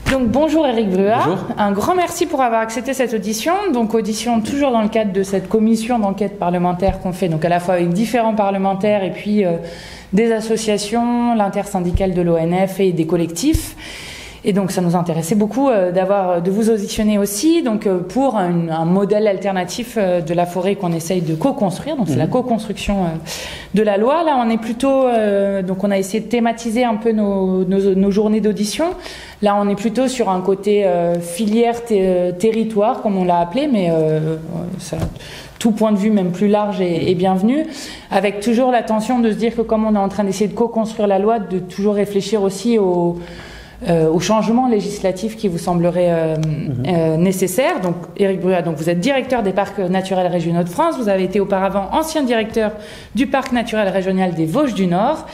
Donc bonjour Éric Bruat, bonjour. Un grand merci pour avoir accepté cette audition. Donc audition toujours dans le cadre de cette commission d'enquête parlementaire qu'on fait, donc à la fois avec différents parlementaires et puis des associations, l'intersyndicale de l'ONF et des collectifs. Et donc ça nous intéressait beaucoup de vous auditionner aussi, donc pour un modèle alternatif de la forêt qu'on essaye de co-construire. Donc c'est la co-construction de la loi. Là on est plutôt, donc on a essayé de thématiser un peu nos journées d'audition. Là on est plutôt sur un côté filière territoire comme on l'a appelé, mais ça, tout point de vue même plus large est bienvenu, avec toujours l'attention de se dire que comme on est en train d'essayer de co-construire la loi, de toujours réfléchir aussi au changement législatif qui vous semblerait nécessaire. Donc, Éric Bruat, donc vous êtes directeur des parcs naturels régionaux de France. Vous avez été auparavant ancien directeur du parc naturel régional des Vosges du Nord.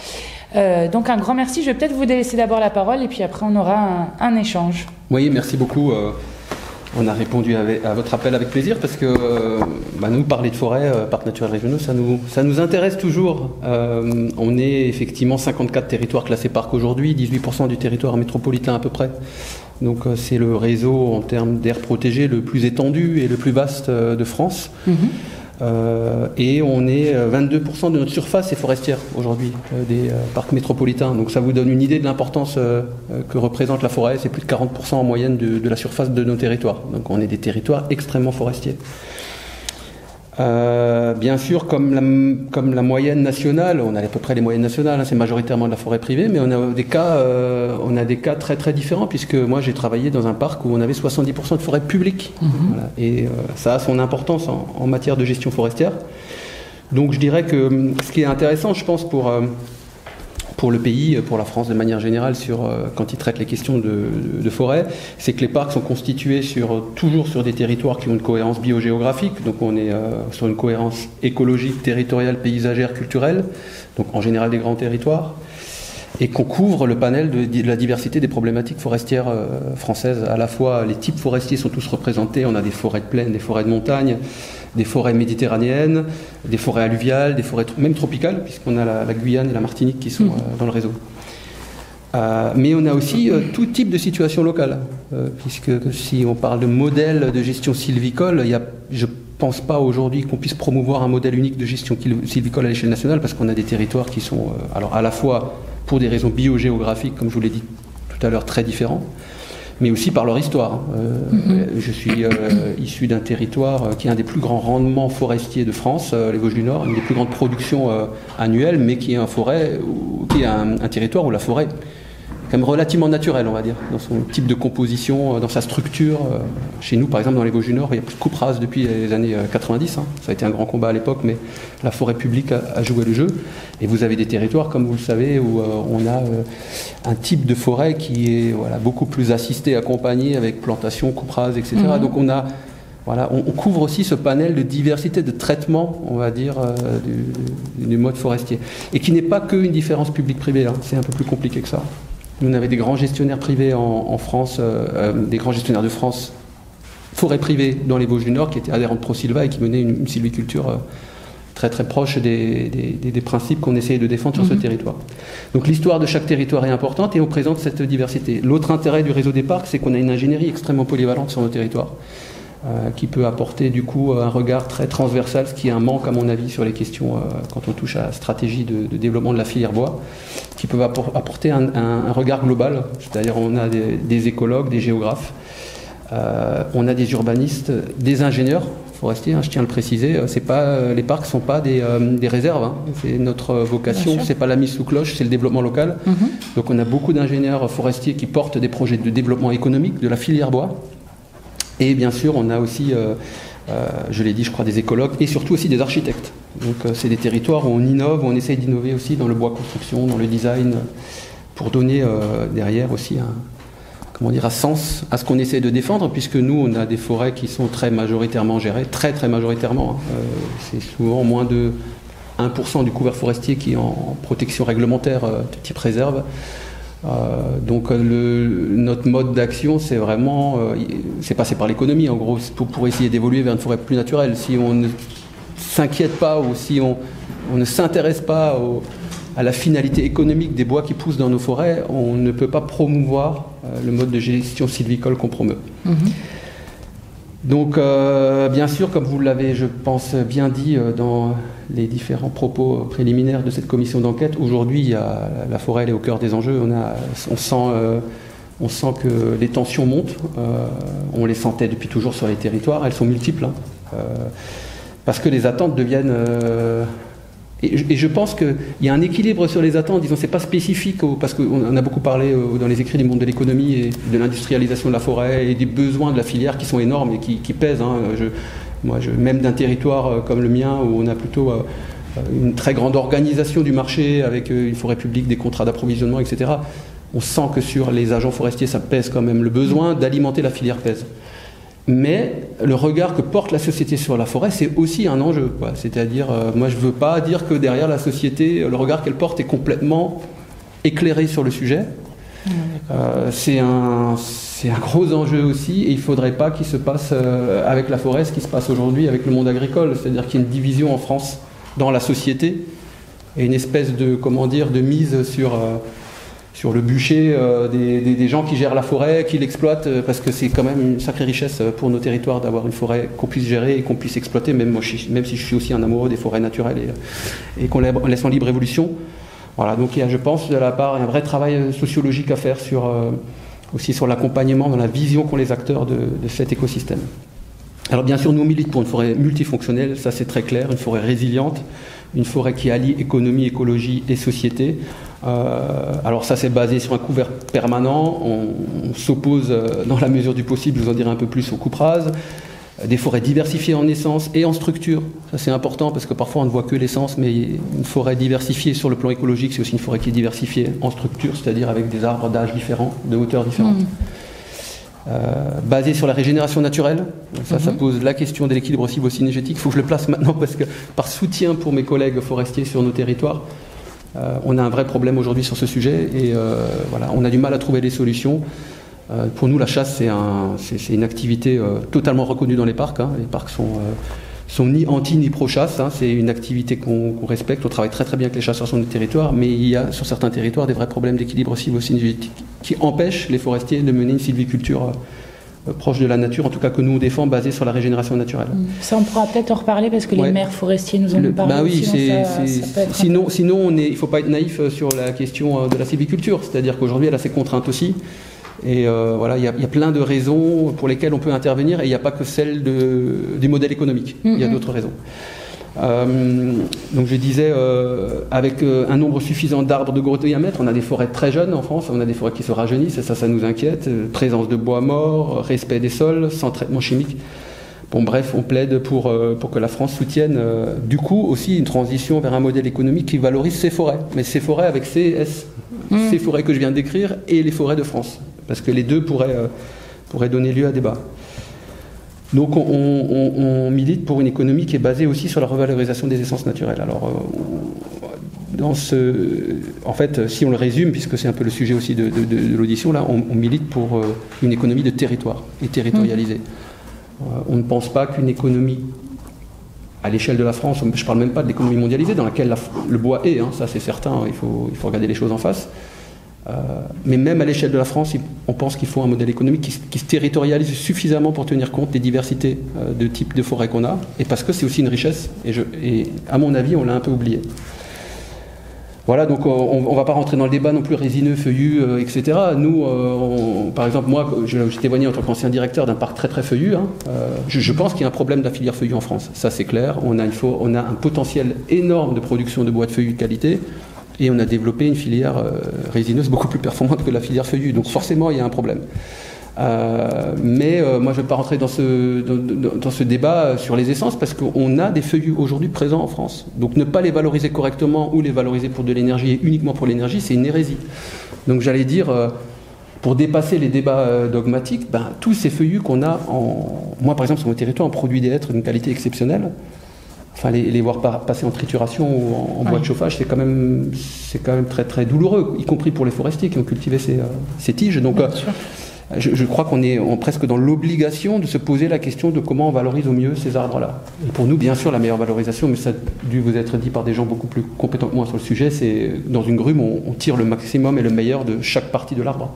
Donc, un grand merci. Je vais peut-être vous laisser d'abord la parole et puis après, on aura un échange. Oui, merci beaucoup. On a répondu à votre appel avec plaisir parce que nous, parler de forêt, parcs naturels régionaux, ça nous intéresse toujours. On est effectivement 54 territoires classés parcs aujourd'hui, 18% du territoire métropolitain à peu près. Donc c'est le réseau en termes d'aires protégées le plus étendu et le plus vaste de France. Et on est 22% de notre surface est forestière aujourd'hui des parcs métropolitains. Donc ça vous donne une idée de l'importance que représente la forêt. C'est plus de 40% en moyenne de la surface de nos territoires. Donc on est des territoires extrêmement forestiers. Bien sûr, comme la moyenne nationale, on a à peu près les moyennes nationales, c'est majoritairement de la forêt privée, mais on a des cas très très différents, puisque moi j'ai travaillé dans un parc où on avait 70% de forêt publique. Voilà. Et ça a son importance en matière de gestion forestière. Donc je dirais que ce qui est intéressant, je pense, pour le pays, pour la France de manière générale, quand il traite les questions de forêt, c'est que les parcs sont constitués toujours sur des territoires qui ont une cohérence biogéographique. Donc on est sur une cohérence écologique, territoriale, paysagère, culturelle, donc en général des grands territoires, et qu'on couvre le panel de la diversité des problématiques forestières françaises. À la fois, les types forestiers sont tous représentés. On a des forêts de plaine, des forêts de montagne, des forêts méditerranéennes, des forêts alluviales, des forêts même tropicales, puisqu'on a la Guyane et la Martinique qui sont dans le réseau. Mais on a aussi tout type de situation locale, puisque si on parle de modèle de gestion sylvicole, je ne pense pas aujourd'hui qu'on puisse promouvoir un modèle unique de gestion sylvicole à l'échelle nationale, parce qu'on a des territoires qui sont alors à la fois pour des raisons biogéographiques, comme je vous l'ai dit tout à l'heure, très différents, mais aussi par leur histoire. Je suis issu d'un territoire qui a un des plus grands rendements forestiers de France, les Vosges du Nord, une des plus grandes productions annuelles, mais qui est un territoire où la forêt est quand même relativement naturelle, on va dire, dans son type de composition, dans sa structure. Chez nous, par exemple, dans les Vosges du Nord, il n'y a plus de coupe rase depuis les années 90. Ça a été un grand combat à l'époque, mais la forêt publique a joué le jeu. Et vous avez des territoires, comme vous le savez, où on a un type de forêt qui est beaucoup plus assisté, accompagné, avec plantation, coupe rase, etc. Donc on couvre aussi ce panel de diversité de traitement, on va dire, du mode forestier. Et qui n'est pas qu'une différence publique-privée, c'est un peu plus compliqué que ça. Nous, on avait des grands gestionnaires privés en France, des grands gestionnaires de France, forêts privées dans les Vosges du Nord, qui étaient adhérents de ProSilva et qui menaient une sylviculture très très proche des principes qu'on essayait de défendre sur ce territoire. Donc l'histoire de chaque territoire est importante et on présente cette diversité. L'autre intérêt du réseau des parcs, c'est qu'on a une ingénierie extrêmement polyvalente sur nos territoires, qui peut apporter du coup un regard très transversal, ce qui est un manque à mon avis sur les questions quand on touche à la stratégie de développement de la filière bois, qui peuvent apporter un regard global. C'est-à-dire on a des écologues, des géographes, on a des urbanistes, des ingénieurs forestiers, je tiens à le préciser. Les parcs ne sont pas des réserves, c'est notre vocation, c'est pas la mise sous cloche, c'est le développement local. Donc on a beaucoup d'ingénieurs forestiers qui portent des projets de développement économique de la filière bois. Et bien sûr, on a aussi, je l'ai dit, je crois, des écologues et surtout aussi des architectes. Donc c'est des territoires où on innove, où on essaye d'innover aussi dans le bois construction, dans le design, pour donner derrière aussi un sens à ce qu'on essaie de défendre, puisque nous, on a des forêts qui sont très majoritairement gérées, très très majoritairement. C'est souvent moins de 1% du couvert forestier qui est en protection réglementaire de type réserve. Donc notre mode d'action, c'est vraiment c'est passé par l'économie en gros, pour essayer d'évoluer vers une forêt plus naturelle. Si on ne s'inquiète pas ou si on ne s'intéresse pas à la finalité économique des bois qui poussent dans nos forêts, on ne peut pas promouvoir le mode de gestion sylvicole qu'on promeut. Donc, bien sûr, comme vous l'avez, je pense, bien dit dans les différents propos préliminaires de cette commission d'enquête, aujourd'hui, la forêt elle est au cœur des enjeux. On sent que les tensions montent. On les sentait depuis toujours sur les territoires. Elles sont multiples. Parce que les attentes deviennent... Et je pense qu'il y a un équilibre sur les attentes, disons, c'est pas spécifique, parce qu'on a beaucoup parlé dans les écrits du monde de l'économie et de l'industrialisation de la forêt et des besoins de la filière qui sont énormes et qui pèsent. Même d'un territoire comme le mien, où on a plutôt une très grande organisation du marché avec une forêt publique, des contrats d'approvisionnement, etc., on sent que sur les agents forestiers, ça pèse quand même. Le besoin d'alimenter la filière pèse. Mais le regard que porte la société sur la forêt, c'est aussi un enjeu, quoi. C'est-à-dire, moi je ne veux pas dire que derrière la société, le regard qu'elle porte est complètement éclairé sur le sujet. C'est un gros enjeu aussi, et il ne faudrait pas qu'il se passe avec la forêt ce qui se passe aujourd'hui avec le monde agricole. C'est-à-dire qu'il y a une division en France dans la société, et une espèce de mise sur le bûcher des gens qui gèrent la forêt, qui l'exploitent, parce que c'est quand même une sacrée richesse pour nos territoires d'avoir une forêt qu'on puisse gérer et qu'on puisse exploiter, même si je suis aussi un amoureux des forêts naturelles et qu'on laisse en libre évolution. Voilà, donc il y a, je pense, de la part, un vrai travail sociologique à faire aussi sur l'accompagnement dans la vision qu'ont les acteurs de cet écosystème. Alors bien sûr, nous on milite pour une forêt multifonctionnelle, ça c'est très clair, une forêt résiliente, une forêt qui allie économie, écologie et société. Alors ça c'est basé sur un couvert permanent, on s'oppose dans la mesure du possible, je vous en dirai un peu plus, aux coupes rases, des forêts diversifiées en essence et en structure, ça c'est important parce que parfois on ne voit que l'essence, mais une forêt diversifiée sur le plan écologique, c'est aussi une forêt qui est diversifiée en structure, c'est-à-dire avec des arbres d'âge différents, de hauteur différente. Basé sur la régénération naturelle, ça pose la question de l'équilibre sylvo-cynégétique. Il faut que je le place maintenant parce que par soutien pour mes collègues forestiers sur nos territoires, on a un vrai problème aujourd'hui sur ce sujet et voilà, on a du mal à trouver des solutions. Pour nous, la chasse, c'est une activité totalement reconnue dans les parcs. Les parcs sont ni anti ni pro-chasse. C'est une activité qu'on respecte. On travaille très très bien avec les chasseurs sur nos territoires, mais il y a sur certains territoires des vrais problèmes d'équilibre sylvo-cynégétique qui empêchent les forestiers de mener une sylviculture proche de la nature, en tout cas que nous on défend, basée sur la régénération naturelle. Ça, on pourra peut-être en reparler parce que les maires forestiers nous ont parlé. Oui, sinon il ne faut pas être naïf sur la question de la sylviculture, c'est-à-dire qu'aujourd'hui elle a ses contraintes aussi. Et voilà, il y a plein de raisons pour lesquelles on peut intervenir et il n'y a pas que celle du modèle économique. Il y a d'autres raisons. Donc je disais, avec un nombre suffisant d'arbres de gros diamètre, on a des forêts très jeunes en France, on a des forêts qui se rajeunissent et ça nous inquiète. Présence de bois morts, respect des sols, sans traitement chimique. Bon bref, on plaide pour que la France soutienne du coup aussi une transition vers un modèle économique qui valorise ses forêts. Mais ces forêts avec CS, ces forêts que je viens de décrire et les forêts de France. Parce que les deux pourraient donner lieu à débat. Donc on milite pour une économie qui est basée aussi sur la revalorisation des essences naturelles. Alors, en fait, si on le résume, puisque c'est un peu le sujet aussi de l'audition, là, on milite pour une économie de territoire et territorialisée. On ne pense pas qu'une économie à l'échelle de la France, je ne parle même pas de l'économie mondialisée, dans laquelle le bois est, ça c'est certain, il faut regarder les choses en face. Mais même à l'échelle de la France, on pense qu'il faut un modèle économique qui se territorialise suffisamment pour tenir compte des diversités de types de forêts qu'on a, et parce que c'est aussi une richesse, et à mon avis, on l'a un peu oublié. Voilà, donc on ne va pas rentrer dans le débat non plus résineux, feuillu, etc. Nous, par exemple, moi, j'ai témoigné en tant qu'ancien directeur d'un parc très très feuillu. Je pense qu'il y a un problème de la filière feuillue en France, ça c'est clair. On a un potentiel énorme de production de bois de feuillu de qualité. Et on a développé une filière résineuse beaucoup plus performante que la filière feuillue. Donc forcément, il y a un problème. Mais moi, je ne vais pas rentrer dans ce débat sur les essences parce qu'on a des feuillus aujourd'hui présents en France. Donc ne pas les valoriser correctement ou les valoriser pour de l'énergie et uniquement pour l'énergie, c'est une hérésie. Donc j'allais dire, pour dépasser les débats dogmatiques, tous ces feuillus qu'on a, moi par exemple sur mon territoire, on produit des hêtres d'une qualité exceptionnelle. Enfin, les voir passer en trituration ou en bois de chauffage, c'est quand même très très douloureux, y compris pour les forestiers qui ont cultivé ces tiges. Donc, je crois qu'on est presque dans l'obligation de se poser la question de comment on valorise au mieux ces arbres-là. Et pour nous, bien sûr, la meilleure valorisation, mais ça a dû vous être dit par des gens beaucoup plus compétents que moi sur le sujet, c'est dans une grume, on tire le maximum et le meilleur de chaque partie de l'arbre.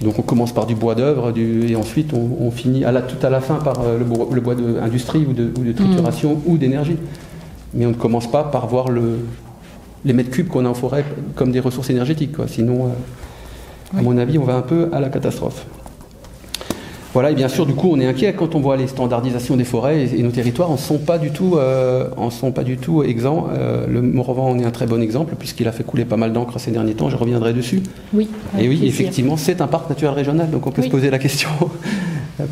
Donc on commence par du bois d'œuvre et ensuite on finit tout à la fin par le bois d'industrie ou de trituration ou d'énergie. Mais on ne commence pas par voir les mètres cubes qu'on a en forêt comme des ressources énergétiques, quoi. Sinon, à mon avis, on va un peu à la catastrophe. Voilà, et bien sûr, du coup, on est inquiet quand on voit les standardisations des forêts et nos territoires en sont pas du tout exempts. Le Morvan en est un très bon exemple puisqu'il a fait couler pas mal d'encre ces derniers temps. Je reviendrai dessus. Oui. Et oui, effectivement, c'est un parc naturel régional, donc on peut se poser la question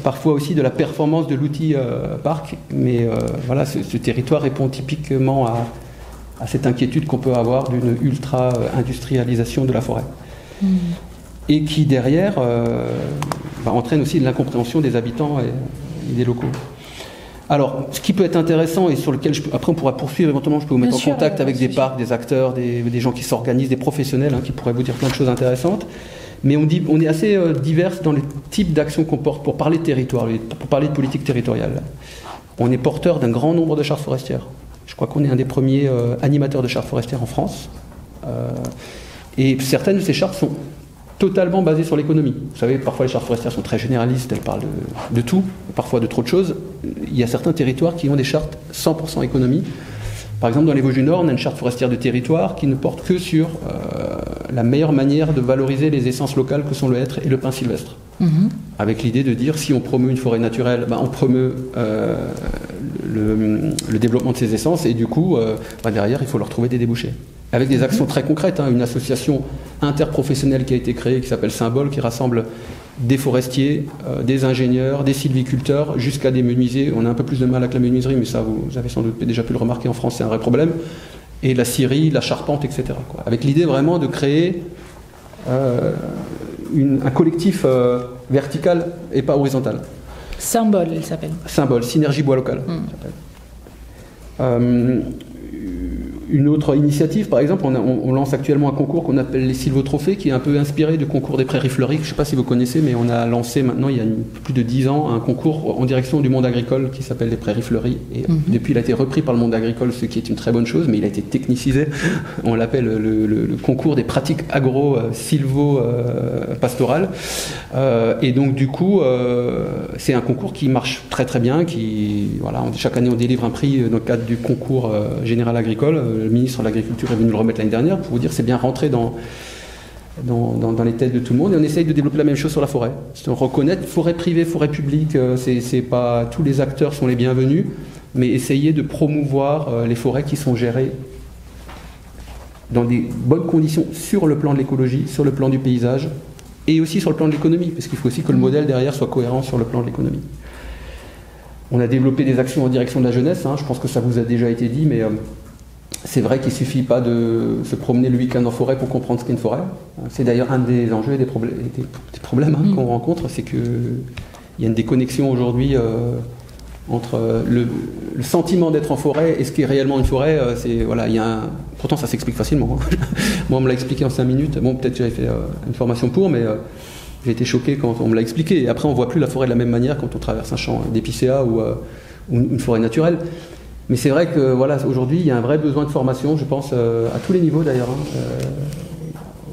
parfois aussi de la performance de l'outil parc. Mais voilà, ce territoire répond typiquement à cette inquiétude qu'on peut avoir d'une ultra-industrialisation de la forêt. Et qui, derrière, entraîne aussi de l'incompréhension des habitants et des locaux. Alors, ce qui peut être intéressant et sur lequel, après on pourra poursuivre, éventuellement je peux vous mettre en contact avec des parcs, des acteurs, des gens qui s'organisent, des professionnels qui pourraient vous dire plein de choses intéressantes. Mais on est assez divers dans les types d'actions qu'on porte pour parler de territoire, pour parler de politique territoriale. On est porteur d'un grand nombre de chartes forestières. Je crois qu'on est un des premiers animateurs de chartes forestières en France. Et certaines de ces chartes sont totalement basées sur l'économie. Vous savez, parfois les chartes forestières sont très généralistes, elles parlent de tout, parfois de trop de choses. Il y a certains territoires qui ont des chartes 100% économie. Par exemple, dans les Vosges du Nord, on a une charte forestière de territoire qui ne porte que sur la meilleure manière de valoriser les essences locales que sont le hêtre et le pin sylvestre. Avec l'idée de dire, si on promeut une forêt naturelle, on promeut le développement de ces essences, et du coup, derrière, il faut leur trouver des débouchés. Avec des actions très concrètes, une association interprofessionnelle qui a été créée, qui s'appelle Symbole, qui rassemble des forestiers, des ingénieurs, des sylviculteurs, jusqu'à des menuisiers. On a un peu plus de mal avec la menuiserie, mais ça, vous avez sans doute déjà pu le remarquer en France, c'est un vrai problème. Et la scierie, la charpente, etc. Avec l'idée vraiment de créer un collectif vertical et pas horizontal. Symbole, il s'appelle. Symbole, Synergie Bois Local. Une autre initiative, par exemple, on lance actuellement un concours qu'on appelle les Sylvotrophées, qui est un peu inspiré du concours des Prairies Fleuries. Je ne sais pas si vous connaissez, mais on a lancé maintenant, il y a plus de 10 ans, un concours en direction du monde agricole qui s'appelle les Prairies Fleuries. Et depuis, il a été repris par le monde agricole, ce qui est une très bonne chose, mais il a été technicisé. On l'appelle le concours des pratiques agro-sylvo-pastorales. Et donc, du coup, c'est un concours qui marche très très bien. Chaque année, on délivre un prix dans le cadre du concours général agricole. Le ministre de l'Agriculture est venu le remettre l'année dernière pour vous dire que c'est bien rentré dans les têtes de tout le monde, et on essaye de développer la même chose sur la forêt. C'est reconnaître forêt privée, forêt publique, c'est pas tous les acteurs sont les bienvenus, mais essayer de promouvoir les forêts qui sont gérées dans des bonnes conditions sur le plan de l'écologie, sur le plan du paysage et aussi sur le plan de l'économie, parce qu'il faut aussi que le modèle derrière soit cohérent sur le plan de l'économie. On a développé des actions en direction de la jeunesse, je pense que ça vous a déjà été dit, mais c'est vrai qu'il ne suffit pas de se promener le week-end en forêt pour comprendre ce qu'est une forêt. C'est d'ailleurs un des enjeux et des problèmes qu'on rencontre, c'est qu'il y a une déconnexion aujourd'hui entre le sentiment d'être en forêt et ce qui est réellement une forêt. Pourtant, ça s'explique facilement. Moi, on me l'a expliqué en 5 minutes. Bon, peut-être que j'avais fait une formation pour, mais j'ai été choqué quand on me l'a expliqué. Et après, on ne voit plus la forêt de la même manière quand on traverse un champ d'épicéa ou une forêt naturelle. Mais c'est vrai que aujourd'hui, il y a un vrai besoin de formation, je pense, à tous les niveaux d'ailleurs,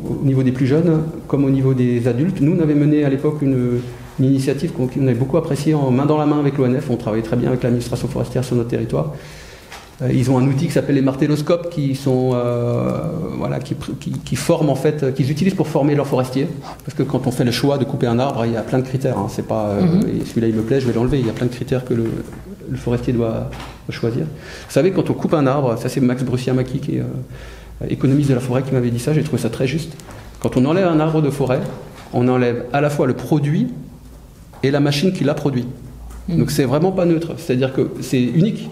au niveau des plus jeunes comme au niveau des adultes. Nous, on avait mené à l'époque une initiative qu'on avait beaucoup appréciée en main dans la main avec l'ONF. On travaillait très bien avec l'administration forestière sur notre territoire. Ils ont un outil qui s'appelle les martelloscopes, qui forment en fait, qu'ils utilisent pour former leurs forestiers. Parce que quand on fait le choix de couper un arbre, il y a plein de critères. C'est pas et celui-là il me plaît, je vais l'enlever. Il y a plein de critères que le forestier doit choisir. Vous savez, quand on coupe un arbre, ça c'est Max Brussiamaki, qui est économiste de la forêt, qui m'avait dit ça, j'ai trouvé ça très juste. Quand on enlève un arbre de forêt, on enlève à la fois le produit et la machine qui l'a produit. Donc c'est vraiment pas neutre. C'est-à-dire que c'est unique.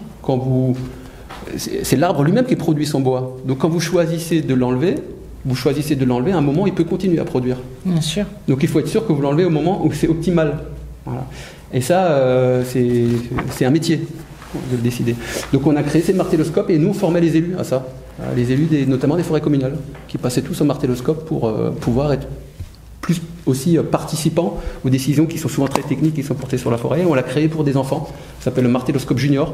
C'est l'arbre lui-même qui produit son bois. Donc quand vous choisissez de l'enlever, à un moment, il peut continuer à produire. Bien sûr. Donc il faut être sûr que vous l'enlevez au moment où c'est optimal. Voilà. Et ça, c'est un métier de le décider. Donc on a créé ces martelloscopes et nous on formait les élus à ça. Les élus notamment des forêts communales, qui passaient tous au martelloscope pour pouvoir être plus aussi participant aux décisions qui sont souvent très techniques, qui sont portées sur la forêt. On l'a créé pour des enfants, ça s'appelle le Martelloscope Junior,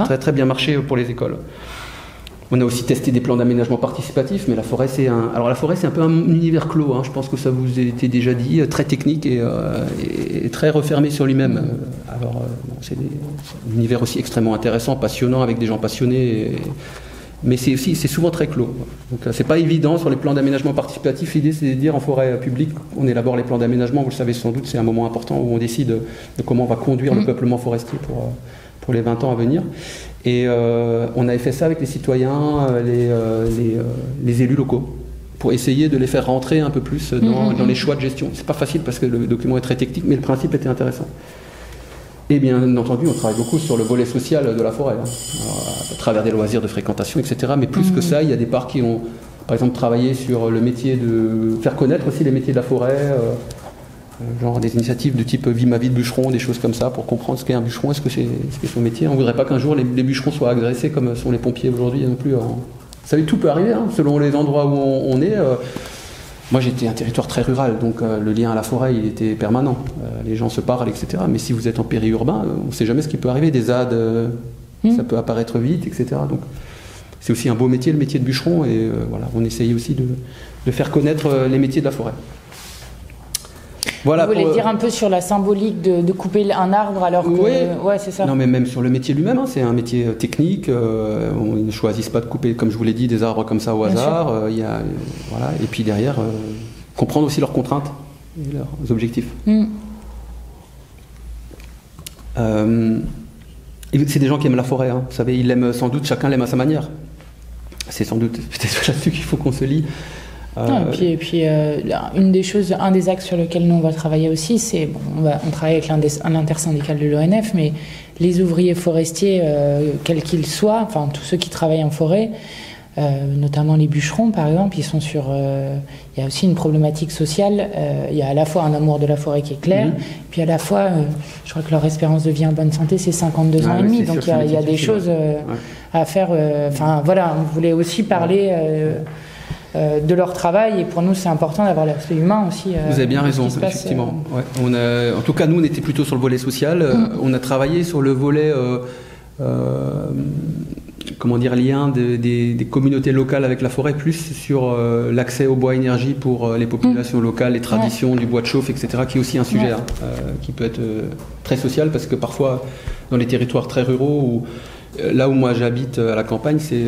très très bien marché pour les écoles. On a aussi testé des plans d'aménagement participatif, mais la forêt c'est un peu un univers clos, hein. Je pense que ça vous a été déjà dit, très technique et très refermé sur lui-même. C'est un univers aussi extrêmement intéressant, passionnant, avec des gens passionnés, mais c'est souvent très clos. Donc c'est pas évident sur les plans d'aménagement participatif. L'idée c'est de dire en forêt publique, on élabore les plans d'aménagement, vous le savez sans doute, c'est un moment important où on décide de comment on va conduire le peuplement forestier pour les 20 ans à venir. Et on avait fait ça avec les citoyens, les élus locaux, pour essayer de les faire rentrer un peu plus dans les choix de gestion. C'est pas facile parce que le document est très technique, mais le principe était intéressant. Et bien entendu, on travaille beaucoup sur le volet social de la forêt, hein. Alors, à travers des loisirs de fréquentation, etc. Mais plus que ça, il y a des parcs qui ont, par exemple, travaillé sur le métier de faire connaître aussi les métiers de la forêt, genre des initiatives de type Vie ma vie de bûcheron, des choses comme ça, pour comprendre ce qu'est un bûcheron, est-ce que c'est son métier. On ne voudrait pas qu'un jour les bûcherons soient agressés comme sont les pompiers aujourd'hui non plus. Vous savez, tout peut arriver, hein, selon les endroits où on est. Moi, j'étais un territoire très rural, donc le lien à la forêt, il était permanent. Les gens se parlent, etc. Mais si vous êtes en périurbain, on ne sait jamais ce qui peut arriver. Des ZAD, ça peut apparaître vite, etc. Donc, c'est aussi un beau métier, le métier de bûcheron. Et voilà, on essaye aussi de faire connaître les métiers de la forêt. Voilà, vous voulez dire un peu sur la symbolique de couper un arbre alors que... Oui, ouais, c'est ça. Non, mais même sur le métier lui-même, hein, c'est un métier technique. Ils ne choisissent pas de couper, comme je vous l'ai dit, des arbres comme ça au hasard. Voilà, et puis derrière, comprendre aussi leurs contraintes et leurs objectifs. C'est des gens qui aiment la forêt. Hein. Vous savez, ils l'aiment sans doute, chacun l'aime à sa manière. C'est sans doute peut-être là-dessus qu'il faut qu'on se lie. Et puis un des axes sur lesquels nous on va travailler aussi, c'est on travaille avec l'intersyndical de l'ONF, mais les ouvriers forestiers, quels qu'ils soient, enfin tous ceux qui travaillent en forêt, notamment les bûcherons par exemple, ils sont sur. Il y a aussi une problématique sociale. Il y a à la fois un amour de la forêt qui est clair, puis à la fois, je crois que leur espérance de vie en bonne santé c'est 52 ans et demi, donc il y a des choses à faire. Enfin voilà, on voulait aussi parler. De leur travail, et pour nous c'est important d'avoir l'aspect humain aussi. Vous avez bien raison, effectivement. En tout cas, nous on était plutôt sur le volet social. On a travaillé sur le volet lien des communautés locales avec la forêt, plus sur l'accès au bois énergie pour les populations locales, les traditions du bois de chauffe, etc., qui est aussi un sujet qui peut être très social, parce que parfois dans les territoires très ruraux là où moi j'habite à la campagne, c'est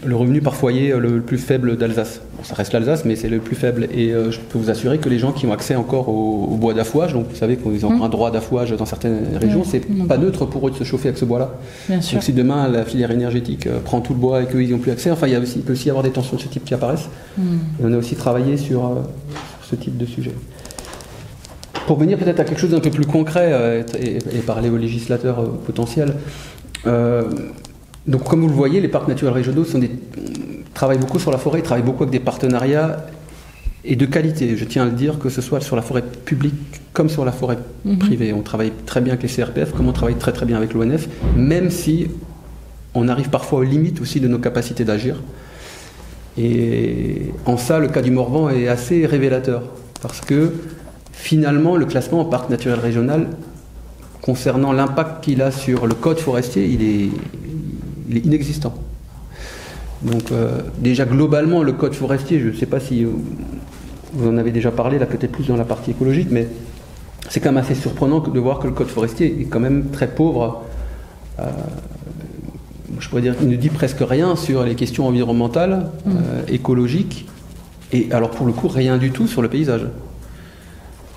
le revenu par foyer le plus faible d'Alsace. Bon, ça reste l'Alsace, mais c'est le plus faible. Et je peux vous assurer que les gens qui ont accès encore au bois d'affouage, donc vous savez qu'ils ont encore un droit d'affouage dans certaines régions, c'est pas neutre pour eux de se chauffer avec ce bois-là. Donc si demain la filière énergétique prend tout le bois et qu'ils n'ont plus accès, enfin il peut aussi y avoir des tensions de ce type qui apparaissent. Et on a aussi travaillé sur ce type de sujet. Pour venir peut-être à quelque chose d'un peu plus concret et parler aux législateurs potentiels, donc comme vous le voyez, les parcs naturels régionaux travaillent beaucoup sur la forêt, ils travaillent beaucoup avec des partenariats et de qualité, je tiens à le dire, que ce soit sur la forêt publique comme sur la forêt privée. On travaille très bien avec les CRPF, comme on travaille très très bien avec l'ONF, même si on arrive parfois aux limites aussi de nos capacités d'agir. Et en ça, le cas du Morvan est assez révélateur, parce que finalement, le classement en parc naturel régional, concernant l'impact qu'il a sur le code forestier, il est inexistant. Donc déjà globalement, le code forestier, je ne sais pas si vous en avez déjà parlé, là peut-être plus dans la partie écologique, mais c'est quand même assez surprenant de voir que le code forestier est quand même très pauvre. Je pourrais dire qu'il ne dit presque rien sur les questions environnementales, écologiques, et alors pour le coup rien du tout sur le paysage.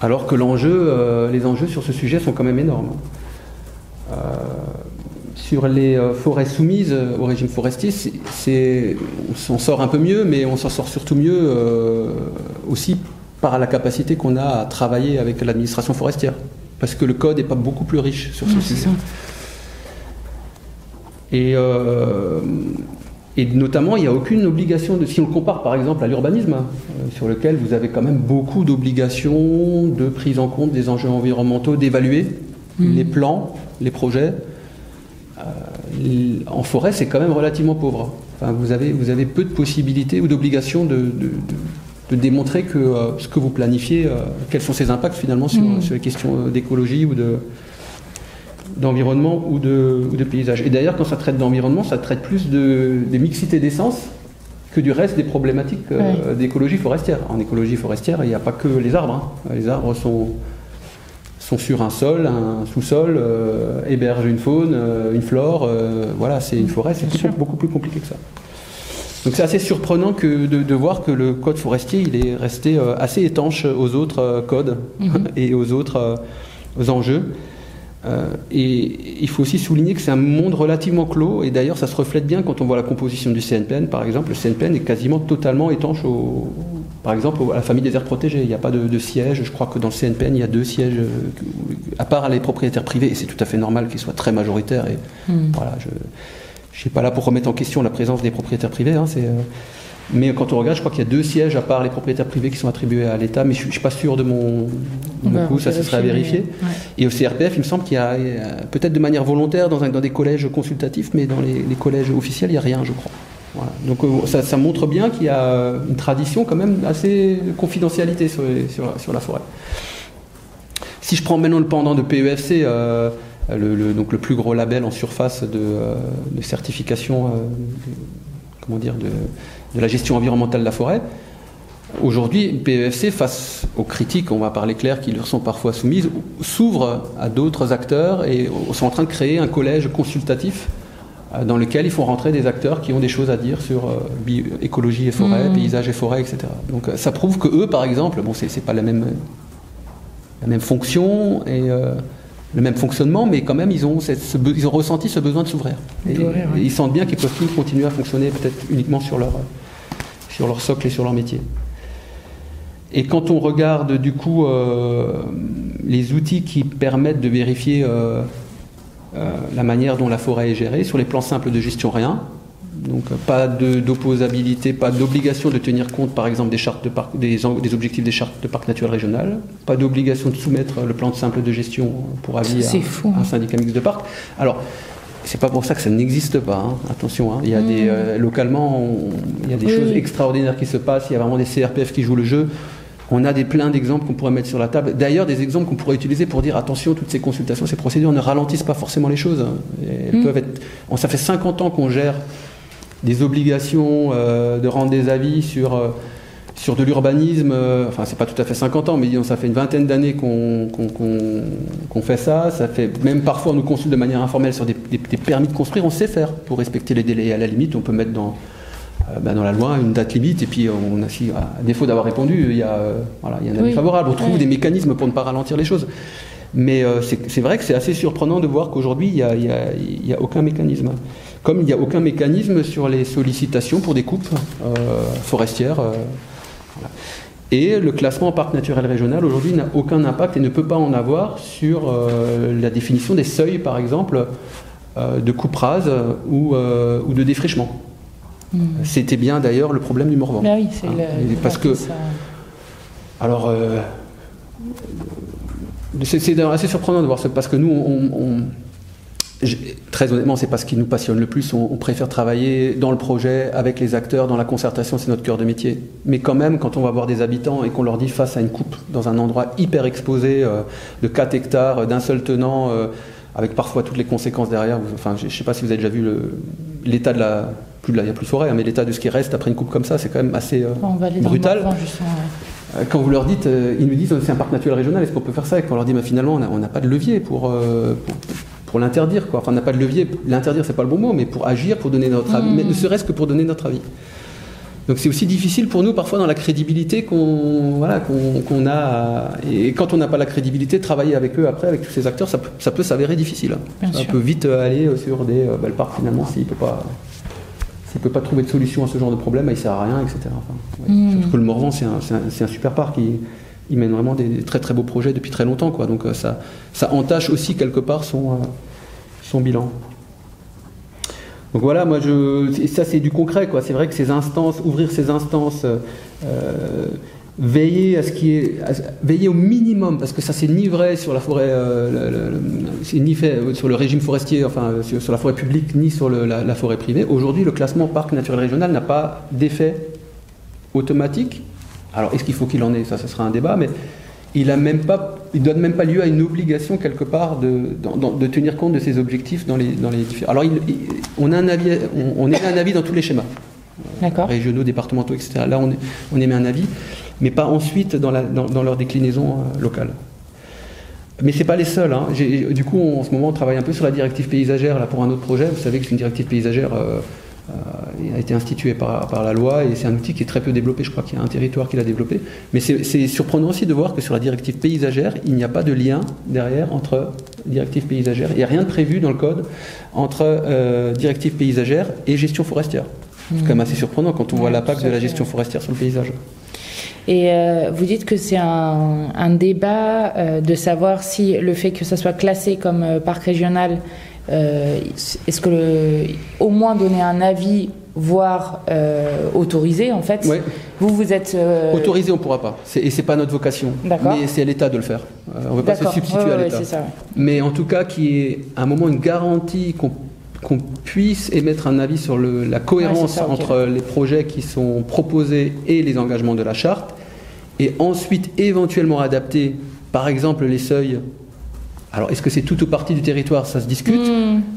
Alors que les enjeux sur ce sujet sont quand même énormes. Sur les forêts soumises au régime forestier, on s'en sort un peu mieux, mais on s'en sort surtout mieux aussi par la capacité qu'on a à travailler avec l'administration forestière. Parce que le code n'est pas beaucoup plus riche sur ce sujet. Et notamment, il n'y a aucune obligation, si on le compare par exemple à l'urbanisme, sur lequel vous avez quand même beaucoup d'obligations de prise en compte des enjeux environnementaux, d'évaluer les plans, les projets. En forêt, c'est quand même relativement pauvre. Enfin, vous avez peu de possibilités ou d'obligations de démontrer que ce que vous planifiez, quels sont ses impacts finalement sur les questions d'écologie ou d'environnement ou de paysage. Et d'ailleurs, quand ça traite d'environnement, ça traite plus des mixités d'essence que du reste des problématiques d'écologie forestière. En écologie forestière, il n'y a pas que les arbres. Les arbres sont sur un sol, un sous-sol, hébergent une faune, une flore. Voilà, c'est une forêt, c'est beaucoup plus compliqué que ça. Donc c'est assez surprenant de voir que le code forestier, il est resté assez étanche aux autres codes et aux autres enjeux. Et il faut aussi souligner que c'est un monde relativement clos, et d'ailleurs ça se reflète bien quand on voit la composition du CNPN. Par exemple, le CNPN est quasiment totalement étanche par exemple à la famille des aires protégées. Il n'y a pas de siège. Je crois que dans le CNPN il y a 2 sièges, à part les propriétaires privés, et c'est tout à fait normal qu'ils soient très majoritaires. Et voilà, je ne suis pas là pour remettre en question la présence des propriétaires privés, mais quand on regarde, je crois qu'il y a 2 sièges à part les propriétaires privés qui sont attribués à l'État, mais je ne suis pas sûr de mon coup, ça serait à vérifier. Et au CRPF, il me semble qu'il y a peut-être de manière volontaire dans des collèges consultatifs, mais dans les collèges officiels, il n'y a rien, je crois. Voilà. Donc ça montre bien qu'il y a une tradition quand même assez de confidentialité sur la forêt. Si je prends maintenant le pendant de PEFC, donc le plus gros label en surface de certification, de la gestion environnementale de la forêt. Aujourd'hui, PEFC, face aux critiques, on va parler clair, qui leur sont parfois soumises, s'ouvre à d'autres acteurs et sont en train de créer un collège consultatif dans lequel ils font rentrer des acteurs qui ont des choses à dire sur écologie et forêt, paysage et forêt, etc. Donc ça prouve que eux, par exemple, c'est pas la même fonction et le même fonctionnement, mais quand même ils ont ressenti ce besoin de s'ouvrir. Et ils sentent bien qu'ils peuvent plus continuer à fonctionner peut-être uniquement sur leur socle et sur leur métier. Et quand on regarde du coup les outils qui permettent de vérifier la manière dont la forêt est gérée, sur les plans simples de gestion, rien. Donc pas d'opposabilité, pas d'obligation de tenir compte par exemple des chartes de parc, des objectifs des chartes de parc naturel régional, pas d'obligation de soumettre le plan simple de gestion pour avis à un syndicat mixte de parc. Alors c'est pas pour ça que ça n'existe pas, attention, il y a localement il y a des choses extraordinaires qui se passent, il y a vraiment des CRPF qui jouent le jeu. On a plein d'exemples qu'on pourrait mettre sur la table. D'ailleurs, des exemples qu'on pourrait utiliser pour dire attention, toutes ces consultations, ces procédures ne ralentissent pas forcément les choses. Elles peuvent être. Ça fait 50 ans qu'on gère des obligations de rendre des avis sur de l'urbanisme. Enfin, c'est pas tout à fait 50 ans, mais disons, ça fait une vingtaine d'années qu'on fait ça. Ça fait même parfois on nous consulte de manière informelle sur des permis de construire. On sait faire pour respecter les délais. À la limite, on peut mettre dans la loi une date limite, et puis à défaut d'avoir répondu, il y a un avis favorable. On trouve des mécanismes pour ne pas ralentir les choses. Mais c'est vrai que c'est assez surprenant de voir qu'aujourd'hui, il n'y a aucun mécanisme. Comme il n'y a aucun mécanisme sur les sollicitations pour des coupes forestières. Voilà. Et le classement en parc naturel régional, aujourd'hui, n'a aucun impact et ne peut pas en avoir sur la définition des seuils, par exemple, de coupe rase ou de défrichement. C'était bien d'ailleurs le problème du Morvan. Ben oui, parce que alors c'est assez surprenant de voir ça, parce que nous très honnêtement, c'est pas ce qui nous passionne le plus. On préfère travailler dans le projet avec les acteurs, dans la concertation, c'est notre cœur de métier. Mais quand même, quand on va voir des habitants et qu'on leur dit face à une coupe dans un endroit hyper exposé de 4 hectares d'un seul tenant, avec parfois toutes les conséquences derrière. Enfin, je sais pas si vous avez déjà vu l'état de il n'y a plus de forêt, mais l'état de ce qui reste après une coupe comme ça, c'est quand même assez brutal. Quand vous leur dites, ils nous disent c'est un parc naturel régional, est-ce qu'on peut faire ça? Et quand on leur dit finalement on n'a pas de levier pour l'interdire, quoi. Enfin, on n'a pas de levier, l'interdire c'est pas le bon mot, mais pour agir, pour donner notre avis, mais ne serait-ce que pour donner notre avis. Donc c'est aussi difficile pour nous parfois dans la crédibilité qu'on a, et quand on n'a pas la crédibilité, travailler avec eux après, avec tous ces acteurs, ça peut s'avérer difficile. Ça peut vite aller sur le parc finalement s'il peut pas trouver de solution à ce genre de problème, il sert à rien, etc. Surtout que le Morvan c'est un super parc, il mène vraiment des très très beaux projets depuis très longtemps, quoi. Donc ça entache aussi quelque part son bilan. Donc voilà, ça c'est du concret, quoi. C'est vrai que ces instances, ouvrir ces instances, veiller veiller au minimum, parce que ça c'est ni vrai sur la forêt, c'est ni fait sur le régime forestier, enfin sur la forêt publique, ni sur la forêt privée. Aujourd'hui, le classement parc naturel régional n'a pas d'effet automatique Alors, est-ce qu'il faut qu'il en ait? Ça sera un débat, mais il donne même pas lieu à une obligation quelque part de tenir compte de ces objectifs dans les différents. Alors, on émet un avis dans tous les schémas, régionaux, départementaux, etc. Là, on émet un avis, mais pas ensuite dans leur déclinaison locale. Mais c'est pas les seuls. Hein. Du coup, en ce moment, on travaille un peu sur la directive paysagère là, pour un autre projet. Vous savez que c'est une directive paysagère a été instituée par la loi et c'est un outil qui est très peu développé. Je crois qu'il y a un territoire qui l'a développé. Mais c'est surprenant aussi de voir que sur la directive paysagère, il n'y a pas de lien derrière entre directive paysagère. Il n'y a rien de prévu dans le code entre directive paysagère et gestion forestière. C'est quand même assez surprenant quand on voit l'impact de la gestion forestière sur le paysage. Et vous dites que c'est un débat de savoir si le fait que ça soit classé comme parc régional, est-ce que au moins donner un avis, voire autorisé en fait. Ouais. Vous êtes autorisé, on ne pourra pas. Et c'est pas notre vocation. D'accord. Mais c'est à l'État de le faire. On ne veut pas se substituer à l'État. C'est ça, ouais. Mais en tout cas, qu'il y ait à un moment une garantie qu'on puisse émettre un avis sur la cohérence entre les projets qui sont proposés et les engagements de la charte, et ensuite éventuellement adapter, par exemple, les seuils. Alors, est-ce que c'est tout ou partie du territoire? Ça se discute,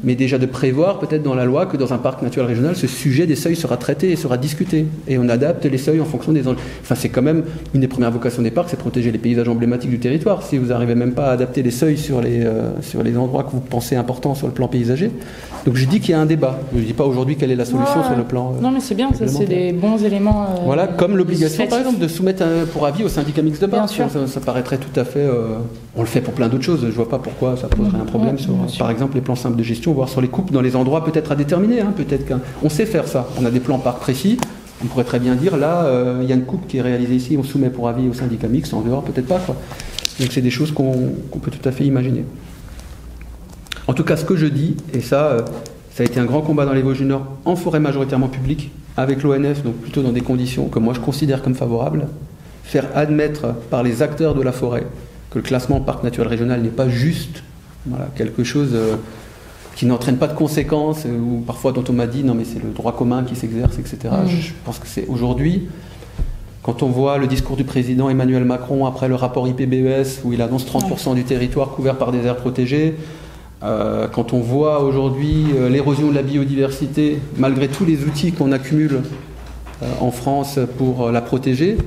mais déjà de prévoir peut-être dans la loi que dans un parc naturel régional, ce sujet des seuils sera traité et sera discuté. Et on adapte les seuils en fonction des enjeux. Enfin, c'est quand même une des premières vocations des parcs, c'est protéger les paysages emblématiques du territoire. Si vous n'arrivez même pas à adapter les seuils sur les endroits que vous pensez importants sur le plan paysager. Donc, je dis qu'il y a un débat. Je ne dis pas aujourd'hui quelle est la solution sur le plan. Non, mais c'est bien, ça, c'est des bons éléments. Voilà, comme l'obligation, par exemple, de soumettre pour avis au syndicat mixte de parc. Ça paraîtrait tout à fait. On le fait pour plein d'autres choses. Je vois pas pourquoi ça poserait un problème sur, par exemple, les plans simples de gestion, voire sur les coupes dans les endroits peut-être à déterminer. Peut-être qu'on sait faire ça. On a des plans parcs précis. On pourrait très bien dire là, il y a une coupe qui est réalisée ici, on soumet pour avis au syndicat mixte. En dehors, peut-être pas. Donc c'est des choses qu'on peut tout à fait imaginer. En tout cas, ce que je dis, et ça a été un grand combat dans les Vosges du Nord, en forêt majoritairement publique, avec l'ONF, donc plutôt dans des conditions que moi je considère comme favorables, faire admettre par les acteurs de la forêt que le classement parc naturel régional n'est pas juste quelque chose qui n'entraîne pas de conséquences, ou parfois dont on m'a dit non mais c'est le droit commun qui s'exerce, etc. Je pense que c'est aujourd'hui, quand on voit le discours du président Emmanuel Macron après le rapport IPBES où il annonce 30% du territoire couvert par des aires protégées, quand on voit aujourd'hui l'érosion de la biodiversité, malgré tous les outils qu'on accumule en France pour la protéger,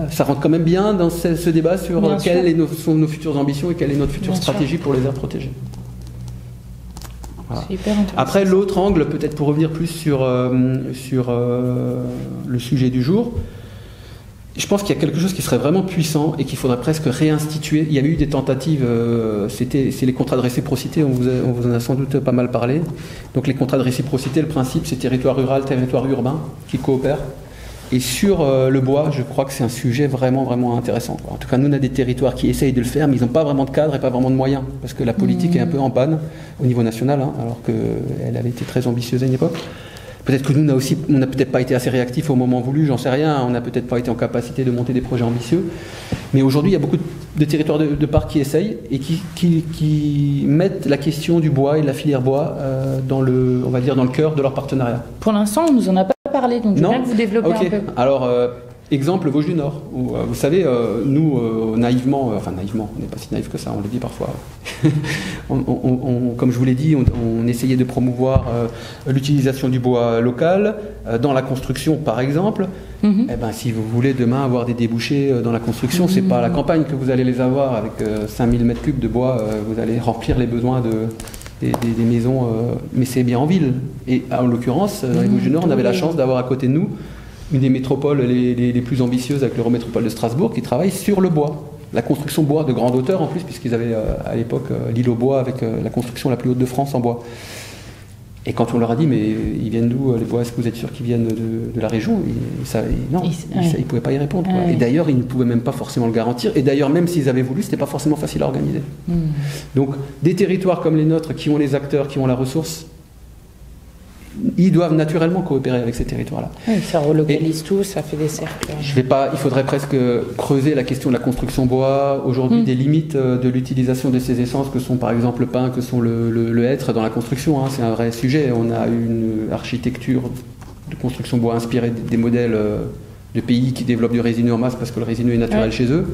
ça rentre quand même bien dans ce débat sur quelles sont nos futures ambitions et quelle est notre future stratégie pour les aires protégées. Voilà. Après, l'autre angle, peut-être pour revenir plus sur le sujet du jour, je pense qu'il y a quelque chose qui serait vraiment puissant et qu'il faudrait presque réinstituer. Il y a eu des tentatives, c'est les contrats de réciprocité, on vous en a sans doute pas mal parlé. Donc les contrats de réciprocité, le principe c'est territoire rural, territoire urbain qui coopèrent. Et sur le bois, je crois que c'est un sujet vraiment, vraiment intéressant. En tout cas, nous, on a des territoires qui essayent de le faire, mais ils n'ont pas vraiment de cadre et pas vraiment de moyens, parce que la politique est un peu en panne au niveau national, alors qu'elle avait été très ambitieuse à une époque. Peut-être que nous, on n'a peut-être pas été assez réactifs au moment voulu, j'en sais rien, on n'a peut-être pas été en capacité de monter des projets ambitieux. Mais aujourd'hui, il y a beaucoup de territoires de parcs qui essayent et qui mettent la question du bois et de la filière bois dans le cœur de leur partenariat. Pour l'instant, on nous en a pas parlé, donc je veux bien que vous développez un peu. Alors, exemple, Vosges du Nord, où, vous savez, nous, naïvement, on n'est pas si naïf que ça, on le dit parfois. Comme je vous l'ai dit, on essayait de promouvoir l'utilisation du bois local dans la construction, par exemple. Si vous voulez demain avoir des débouchés dans la construction, c'est pas à la campagne que vous allez les avoir avec 5000 m3 de bois, vous allez remplir les besoins des maisons, mais c'est bien en ville. Et en l'occurrence, dans les Vosges du Nord, on avait la chance d'avoir à côté de nous une des métropoles les plus ambitieuses avec l'Eurométropole de Strasbourg qui travaille sur le bois. La construction bois de grande hauteur en plus, puisqu'ils avaient à l'époque l'île au bois avec la construction la plus haute de France en bois. Et quand on leur a dit, mais ils viennent d'où les bois? Est-ce que vous êtes sûr qu'ils viennent de la région? Non, ils ne pouvaient pas y répondre. Et d'ailleurs, ils ne pouvaient même pas forcément le garantir. Et d'ailleurs, même s'ils avaient voulu, ce n'était pas forcément facile à organiser. Donc, des territoires comme les nôtres, qui ont les acteurs, qui ont la ressource, ils doivent naturellement coopérer avec ces territoires-là. Ça relocalise tout, ça fait des cercles. Il faudrait presque creuser la question de la construction bois, aujourd'hui des limites de l'utilisation de ces essences que sont par exemple le pin, que sont le hêtre dans la construction. C'est un vrai sujet. On a une architecture de construction bois inspirée des modèles de pays qui développent du résineux en masse parce que le résineux est naturel chez eux.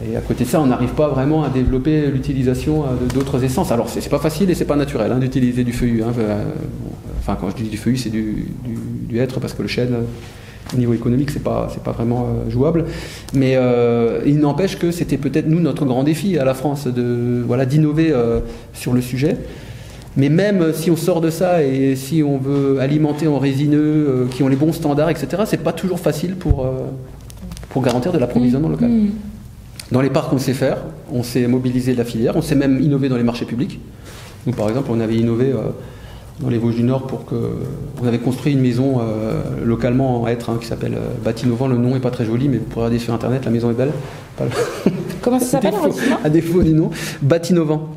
Et à côté de ça, on n'arrive pas vraiment à développer l'utilisation d'autres essences. Alors, c'est pas facile et c'est pas naturel d'utiliser du feuillu. Enfin, quand je dis du feuillu, c'est du hêtre parce que le chêne, au niveau économique, c'est pas vraiment jouable. Mais il n'empêche que c'était peut-être, nous, notre grand défi à la France, d'innover sur le sujet. Mais même si on sort de ça et si on veut alimenter en résineux qui ont les bons standards, etc., c'est pas toujours facile pour garantir de l'approvisionnement local. Dans les parcs, on sait faire, on sait mobiliser la filière, on sait même innover dans les marchés publics. Nous, par exemple, on avait innové dans les Vosges du Nord on avait construit une maison localement en hêtre qui s'appelle Batinovant. Le nom n'est pas très joli, mais vous pourrez regarder sur Internet, la maison est belle. Comment ça s'appelle, à défaut du nom, Batinovant.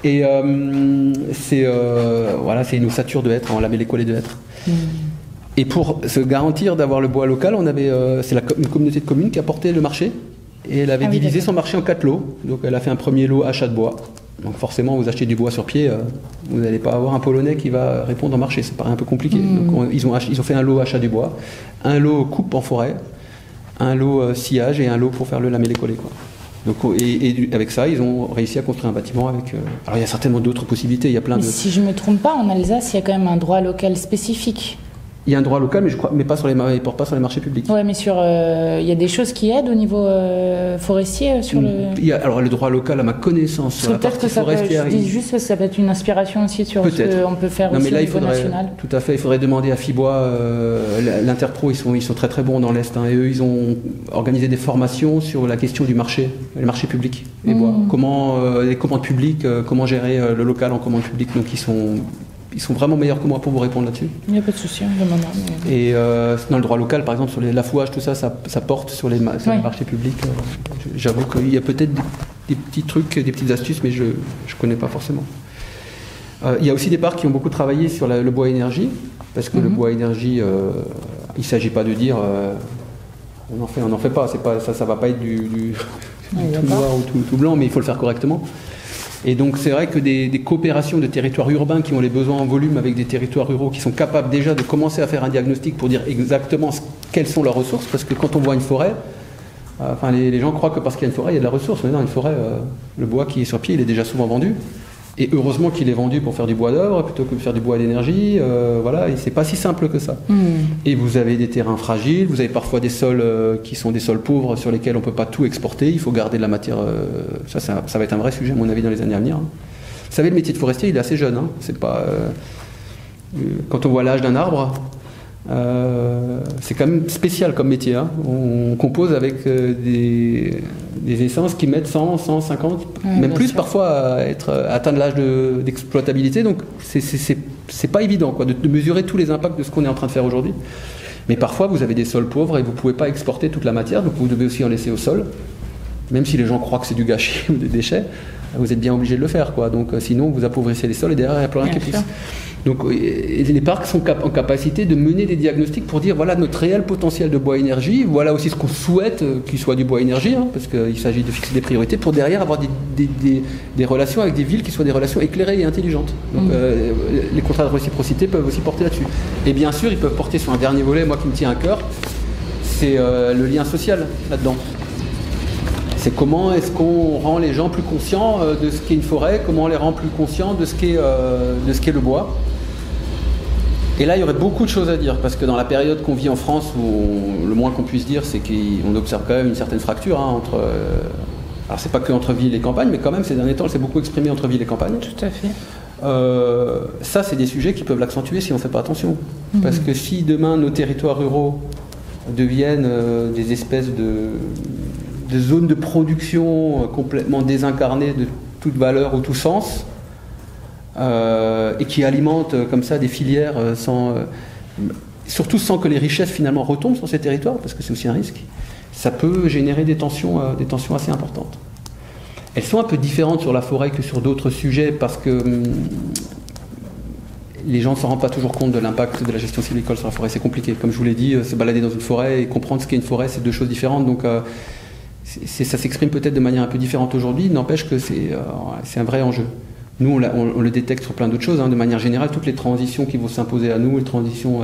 Et c'est une ossature de hêtre, on l'avait les collets de hêtre. Et pour se garantir d'avoir le bois local, c'est une communauté de communes qui a porté le marché. Et elle avait divisé son marché en 4 lots. Donc elle a fait un premier lot achat de bois. Donc forcément, vous achetez du bois sur pied, vous n'allez pas avoir un Polonais qui va répondre au marché. Ça paraît un peu compliqué. Donc ils ont fait un lot achat du bois, un lot coupe en forêt, un lot sciage et un lot pour faire le lamellé-collé. Donc, et avec ça, ils ont réussi à construire un bâtiment avec... Alors il y a certainement d'autres possibilités. Il y a plein Si je ne me trompe pas, en Alsace, il y a quand même un droit local spécifique. Il y a un droit local, mais je crois, mais pas sur les, il porte pas sur les marchés publics. Ouais, mais il y a des choses qui aident au niveau forestier sur le. Alors le droit local, à ma connaissance, sur la partie forestière. Je dis juste parce que ça peut être une inspiration aussi sur ce qu'on peut faire aussi au niveau national. Tout à fait, il faudrait demander à Fibois, l'Interpro, ils sont très très bons dans l'Est, et eux ils ont organisé des formations sur la question du marché, les marchés publics, les bois. Comment les commandes publiques, comment gérer le local en commande publique, donc ils sont vraiment meilleurs que moi pour vous répondre là-dessus. Il n'y a pas de souci, mais... Et dans le droit local, par exemple, sur l'affouage, tout ça, ça porte sur les marchés publics. J'avoue qu'il y a peut-être des petits trucs, des petites astuces, mais je ne connais pas forcément. Il y a aussi des parcs qui ont beaucoup travaillé sur le bois énergie, parce que le bois énergie, il ne s'agit pas de dire on n'en fait pas, ça ne va pas être du tout noir ou tout blanc, mais il faut le faire correctement. Et donc c'est vrai que des coopérations de territoires urbains qui ont les besoins en volume avec des territoires ruraux qui sont capables déjà de commencer à faire un diagnostic pour dire exactement quelles sont leurs ressources, parce que quand on voit une forêt, les gens croient que parce qu'il y a une forêt, il y a de la ressource, mais non, une forêt, le bois qui est sur pied, il est déjà souvent vendu. Et heureusement qu'il est vendu pour faire du bois d'œuvre plutôt que de faire du bois d'énergie. Et c'est pas si simple que ça. Et vous avez des terrains fragiles, vous avez parfois des sols qui sont des sols pauvres sur lesquels on ne peut pas tout exporter. Il faut garder de la matière. Ça va être un vrai sujet, à mon avis, dans les années à venir. Vous savez, le métier de forestier, il est assez jeune. C'est pas, quand on voit l'âge d'un arbre, c'est quand même spécial comme métier. On compose avec des essences qui mettent 100, 150, même plus sûr. Parfois à atteindre l'âge d'exploitabilité. Donc c'est pas évident de mesurer tous les impacts de ce qu'on est en train de faire aujourd'hui. Mais parfois vous avez des sols pauvres et vous ne pouvez pas exporter toute la matière, donc vous devez aussi en laisser au sol. Même si les gens croient que c'est du gâchis ou des déchets, vous êtes bien obligé de le faire. Donc sinon vous appauvrissez les sols et derrière il n'y a plus rien qui pousse. Donc les parcs sont en capacité de mener des diagnostics pour dire voilà notre réel potentiel de bois énergie, voilà aussi ce qu'on souhaite qu'il soit du bois énergie, parce qu'il s'agit de fixer des priorités pour derrière avoir des relations avec des villes qui soient des relations éclairées et intelligentes. Donc les contrats de réciprocité peuvent aussi porter là-dessus. Et bien sûr ils peuvent porter sur un dernier volet, moi qui me tient à cœur, c'est le lien social là-dedans. C'est comment est-ce qu'on rend les gens plus conscients de ce qu'est une forêt, comment on les rend plus conscients de ce qu'est le bois. Et là, il y aurait beaucoup de choses à dire, parce que dans la période qu'on vit en France, où le moins qu'on puisse dire, c'est qu'on observe quand même une certaine fracture entre... alors, c'est pas que entre ville et campagne, mais quand même, ces derniers temps, elle s'est beaucoup exprimée entre ville et campagne. Tout à fait. Ça, c'est des sujets qui peuvent l'accentuer si on ne fait pas attention. Parce que si demain, nos territoires ruraux deviennent des espèces de zones de production complètement désincarnées de toute valeur ou tout sens, et qui alimentent comme ça des filières surtout sans que les richesses finalement retombent sur ces territoires, parce que c'est aussi un risque, ça peut générer des tensions assez importantes. Elles sont un peu différentes sur la forêt que sur d'autres sujets, parce que les gens ne s'en rendent pas toujours compte de l'impact de la gestion sylvicole sur la forêt. C'est compliqué. Comme je vous l'ai dit, se balader dans une forêt et comprendre ce qu'est une forêt, c'est deux choses différentes. Donc ça s'exprime peut-être de manière un peu différente aujourd'hui, n'empêche que c'est un vrai enjeu. Nous, on le détecte sur plein d'autres choses. De manière générale, toutes les transitions qui vont s'imposer à nous, les transitions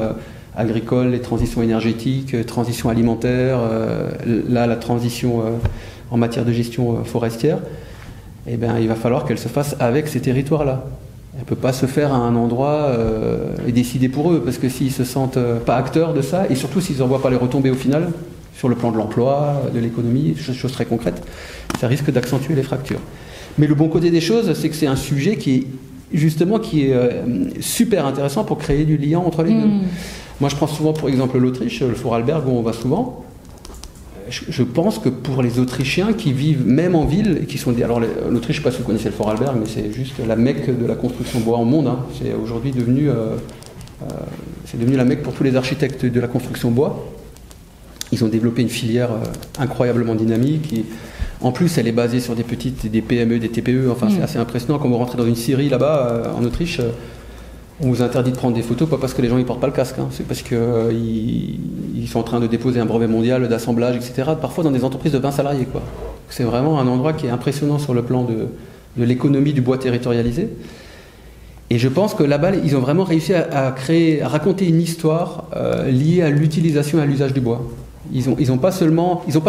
agricoles, les transitions énergétiques, transition alimentaire, là la transition en matière de gestion forestière, eh bien, il va falloir qu'elle se fasse avec ces territoires-là. Elle ne peut pas se faire à un endroit et décider pour eux, parce que s'ils ne se sentent pas acteurs de ça, et surtout s'ils n'en voient pas les retombées au final, sur le plan de l'emploi, de l'économie, choses très concrètes, ça risque d'accentuer les fractures. Mais le bon côté des choses, c'est que c'est un sujet qui est super intéressant pour créer du lien entre les deux. Moi, je prends souvent pour exemple l'Autriche, le Vorarlberg où on va souvent. Je pense que pour les Autrichiens qui vivent même en ville, et qui sont alors l'Autriche, je ne sais pas si vous connaissez le Vorarlberg, mais c'est juste la mecque de la construction bois au monde. Hein. C'est aujourd'hui devenu la mecque pour tous les architectes de la construction bois. Ils ont développé une filière incroyablement dynamique. En plus, elle est basée sur des PME, des TPE. Enfin, c'est assez impressionnant. Quand vous rentrez dans une scierie là-bas, en Autriche, on vous interdit de prendre des photos, pas parce que les gens ne portent pas le casque, hein. C'est parce qu'ils sont en train de déposer un brevet mondial d'assemblage, etc. Parfois dans des entreprises de 20 salariés, quoi. C'est vraiment un endroit qui est impressionnant sur le plan de l'économie du bois territorialisé. Et je pense que là-bas, ils ont vraiment réussi à raconter une histoire liée à l'utilisation et à l'usage du bois. Ils ont pas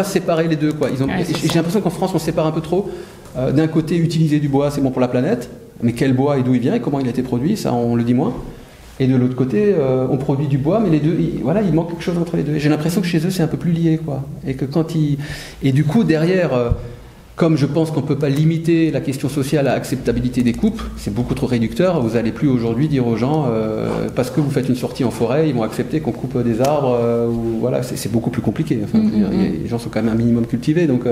séparé les deux, quoi. J'ai l'impression qu'en France, on sépare un peu trop. D'un côté, utiliser du bois, c'est bon pour la planète. Mais quel bois et d'où il vient et comment il a été produit, ça on le dit moins. Et de l'autre côté, on produit du bois, mais les deux, il manque quelque chose entre les deux. Et j'ai l'impression que chez eux, c'est un peu plus lié, quoi. Et du coup, derrière, comme je pense qu'on ne peut pas limiter la question sociale à acceptabilité des coupes, c'est beaucoup trop réducteur. Vous n'allez plus aujourd'hui dire aux gens, parce que vous faites une sortie en forêt, ils vont accepter qu'on coupe des arbres. Voilà, c'est beaucoup plus compliqué. Enfin, les gens sont quand même un minimum cultivés, donc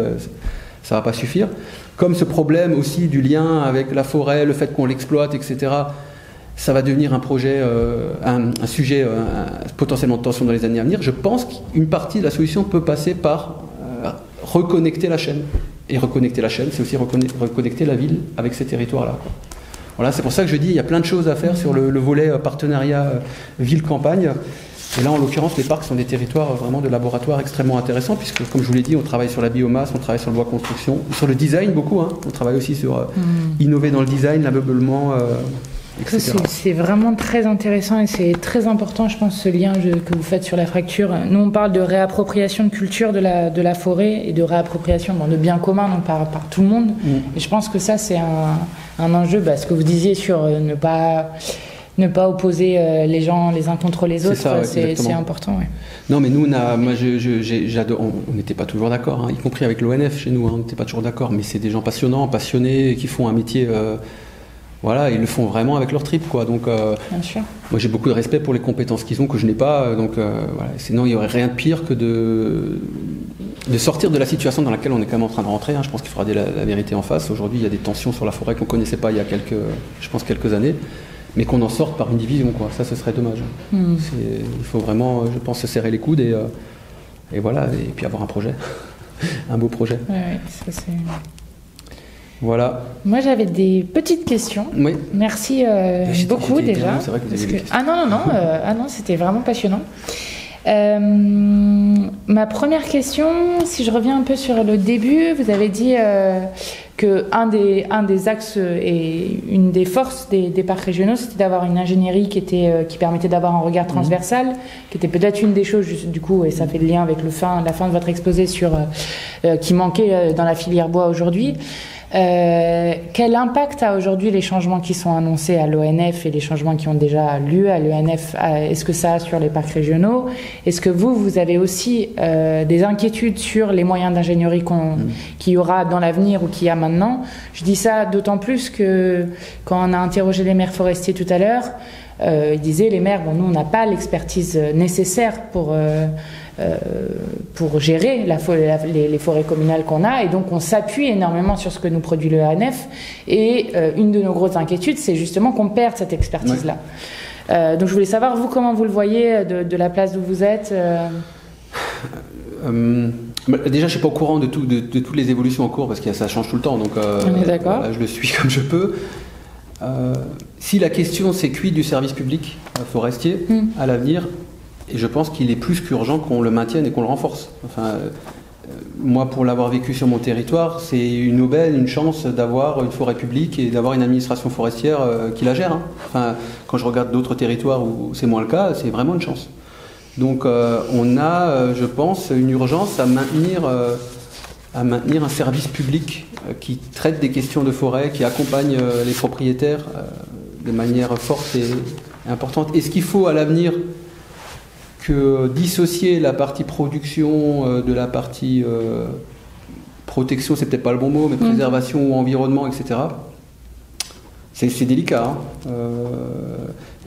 ça ne va pas suffire. Comme ce problème aussi du lien avec la forêt, le fait qu'on l'exploite, etc., ça va devenir un projet, un sujet potentiellement de tension dans les années à venir. Je pense qu'une partie de la solution peut passer par reconnecter la chaîne. Et reconnecter la chaîne, c'est aussi reconnecter la ville avec ces territoires-là, quoi. Voilà, c'est pour ça que je dis qu'il y a plein de choses à faire sur le volet partenariat ville-campagne. Et là, en l'occurrence, les parcs sont des territoires vraiment de laboratoire extrêmement intéressants, puisque, comme je vous l'ai dit, on travaille sur la biomasse, on travaille sur le bois construction, sur le design beaucoup, hein. On travaille aussi sur innover dans le design, l'ameublement, etc. C'est vraiment très intéressant et c'est très important, je pense, ce lien que vous faites sur la fracture. Nous, on parle de réappropriation de culture de la forêt et de réappropriation de biens communs donc par tout le monde. Et je pense que ça, c'est un enjeu, ce que vous disiez sur ne pas opposer les gens les uns contre les autres, c'est important. Ouais. Non, mais nous, j'adore. On n'était pas toujours d'accord, hein, y compris avec l'ONF chez nous. Hein, on n'était pas toujours d'accord, mais c'est des gens passionnés, qui font un métier. Voilà, ils le font vraiment avec leur tripes, quoi. Donc, bien sûr. Moi, j'ai beaucoup de respect pour les compétences qu'ils ont que je n'ai pas. Donc, voilà. Sinon, il n'y aurait rien de pire que de sortir de la situation dans laquelle on est quand même en train de rentrer. Hein. Je pense qu'il faudra dire la vérité en face. Aujourd'hui, il y a des tensions sur la forêt qu'on ne connaissait pas il y a quelques années. Mais qu'on en sorte par une division, quoi. Ça, ce serait dommage. Il faut vraiment, je pense, se serrer les coudes et voilà, et puis avoir un projet, un beau projet. Ouais, ça c'est... Voilà. Moi, j'avais des petites questions. Oui. Merci beaucoup déjà. C'est vrai que vous avez des questions. Non, c'était vraiment passionnant. Ma première question, si je reviens un peu sur le début, vous avez dit que un des axes et une des forces des parcs régionaux, c'était d'avoir une ingénierie qui permettait d'avoir un regard transversal, qui était peut-être une des choses du coup, et ça fait le lien avec la fin de votre exposé qui manquait dans la filière bois aujourd'hui. Quel impact a aujourd'hui les changements qui sont annoncés à l'ONF et les changements qui ont déjà lieu à l'ONF? Est-ce que ça a sur les parcs régionaux? Est-ce que vous avez aussi des inquiétudes sur les moyens d'ingénierie qu'il y aura dans l'avenir ou qu'il y a maintenant? Je dis ça d'autant plus que quand on a interrogé les maires forestiers tout à l'heure, ils disaient les maires, nous on n'a pas l'expertise nécessaire pour gérer les forêts communales qu'on a, et donc on s'appuie énormément sur ce que nous produit le ONF, et une de nos grosses inquiétudes, c'est justement qu'on perde cette expertise-là. Ouais. Donc je voulais savoir, vous, comment vous le voyez de la place où vous êtes Déjà, je ne suis pas au courant de toutes les évolutions en cours, parce que ça change tout le temps, donc on est d'accord. Je le suis comme je peux. Si la question c'est quid du service public forestier à l'avenir, et je pense qu'il est plus qu'urgent qu'on le maintienne et qu'on le renforce. Enfin, moi, pour l'avoir vécu sur mon territoire, c'est une aubaine, une chance d'avoir une forêt publique et d'avoir une administration forestière qui la gère. Hein. Enfin, quand je regarde d'autres territoires où c'est moins le cas, c'est vraiment une chance. Donc on a, je pense, une urgence à maintenir un service public qui traite des questions de forêt, qui accompagne les propriétaires de manière forte et importante. Est-ce qu'il faut à l'avenir que dissocier la partie production de la partie protection, c'est peut-être pas le bon mot, mais préservation ou environnement, etc. C'est délicat. Hein.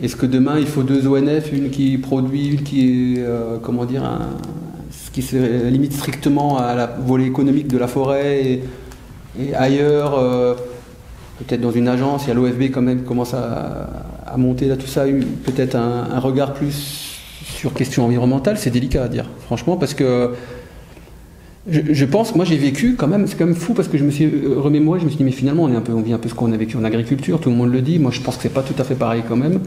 Est-ce que demain il faut deux ONF, une qui produit, une qui est, ce qui se limite strictement à la volée économique de la forêt et ailleurs, peut-être dans une agence, il y a l'OFB quand même qui commence à monter là tout ça, peut-être un regard plus sur questions environnementales, c'est délicat à dire, franchement, parce que je pense que moi j'ai vécu quand même, c'est quand même fou parce que je me suis remémoré, je me suis dit mais finalement on vit un peu ce qu'on a vécu en agriculture, tout le monde le dit, moi je pense que c'est pas tout à fait pareil quand même.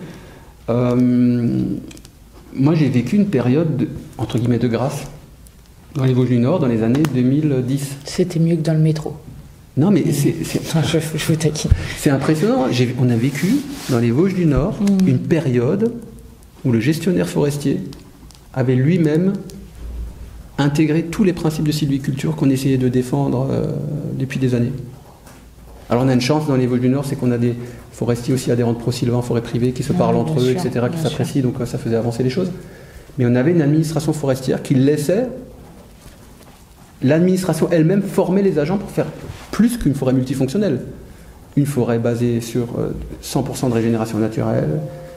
Moi j'ai vécu une période entre guillemets de grâce dans les Vosges du Nord dans les années 2010. C'était mieux que dans le métro. Non mais je vous taquine. C'est impressionnant, on a vécu dans les Vosges du Nord une période où le gestionnaire forestier avait lui-même intégré tous les principes de sylviculture qu'on essayait de défendre depuis des années. Alors on a une chance dans les Vosges du Nord, c'est qu'on a des forestiers aussi adhérents de Pro-Sylvain, forêt privée, qui se parlent entre eux, etc., qui s'apprécient, donc ça faisait avancer les choses. Mais on avait une administration forestière qui laissait l'administration elle-même former les agents pour faire plus qu'une forêt multifonctionnelle. Une forêt basée sur 100% de régénération naturelle,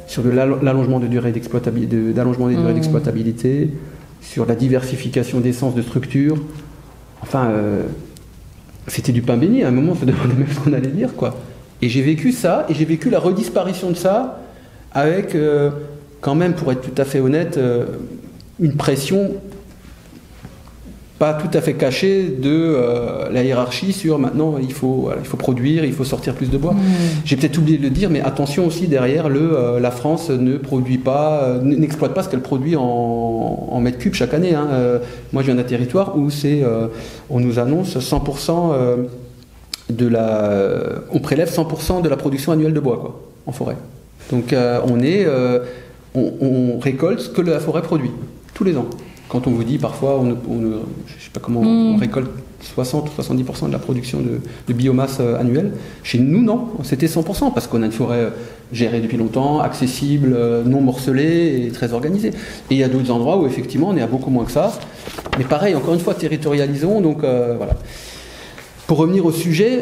sur de l'allongement de durée d'exploitabilité, sur la diversification d'essence de structure. Enfin, c'était du pain béni. À un moment, on se demandait même ce qu'on allait dire, quoi. Et j'ai vécu ça, et j'ai vécu la redisparition de ça, avec, quand même, pour être tout à fait honnête, une pression pas tout à fait cachée de la hiérarchie sur maintenant il faut produire, il faut sortir plus de bois. J'ai peut-être oublié de le dire, mais attention aussi derrière la France ne produit pas, n'exploite pas ce qu'elle produit en mètres cubes chaque année. Hein. Moi je viens d'un territoire où on nous annonce 100% on prélève 100% de la production annuelle de bois quoi, en forêt. Donc on récolte ce que la forêt produit tous les ans. Quand on vous dit parfois, je ne sais pas comment, on récolte 60 ou 70% de la production de biomasse annuelle, chez nous non, c'était 100% parce qu'on a une forêt gérée depuis longtemps, accessible, non morcelée et très organisée. Et il y a d'autres endroits où effectivement on est à beaucoup moins que ça. Mais pareil, encore une fois, territorialisons, donc voilà. Pour revenir au sujet,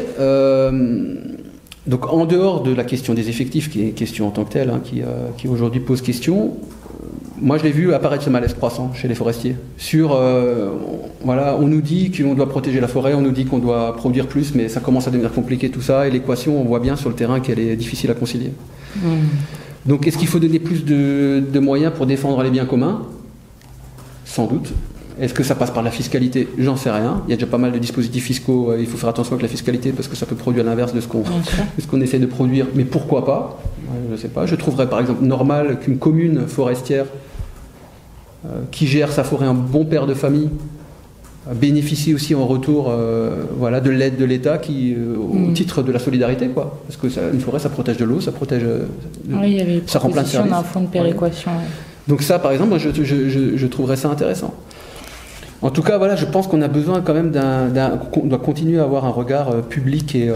donc en dehors de la question des effectifs, qui est une question en tant que telle, hein, qui aujourd'hui pose question, moi je l'ai vu apparaître ce malaise croissant chez les forestiers. Voilà, on nous dit qu'on doit protéger la forêt, on nous dit qu'on doit produire plus, mais ça commence à devenir compliqué tout ça, et l'équation, on voit bien sur le terrain qu'elle est difficile à concilier. Donc est-ce qu'il faut donner plus de moyens pour défendre les biens communs ? Sans doute. Est-ce que ça passe par la fiscalité ? J'en sais rien. Il y a déjà pas mal de dispositifs fiscaux. Il faut faire attention avec la fiscalité parce que ça peut produire l'inverse de ce qu'on essaie de produire. Mais pourquoi pas ? Je ne sais pas. Je trouverais par exemple normal qu'une commune forestière qui gère sa forêt en bon père de famille bénéficie aussi en retour de l'aide de l'État au titre de la solidarité, quoi. Parce que une forêt, ça protège de l'eau, ça protège... ça rend plein de services. d'un fonds de péréquation. Ouais. Donc ça, par exemple, moi, je trouverais ça intéressant. En tout cas, voilà, je pense qu'on a besoin quand même on doit continuer à avoir un regard public et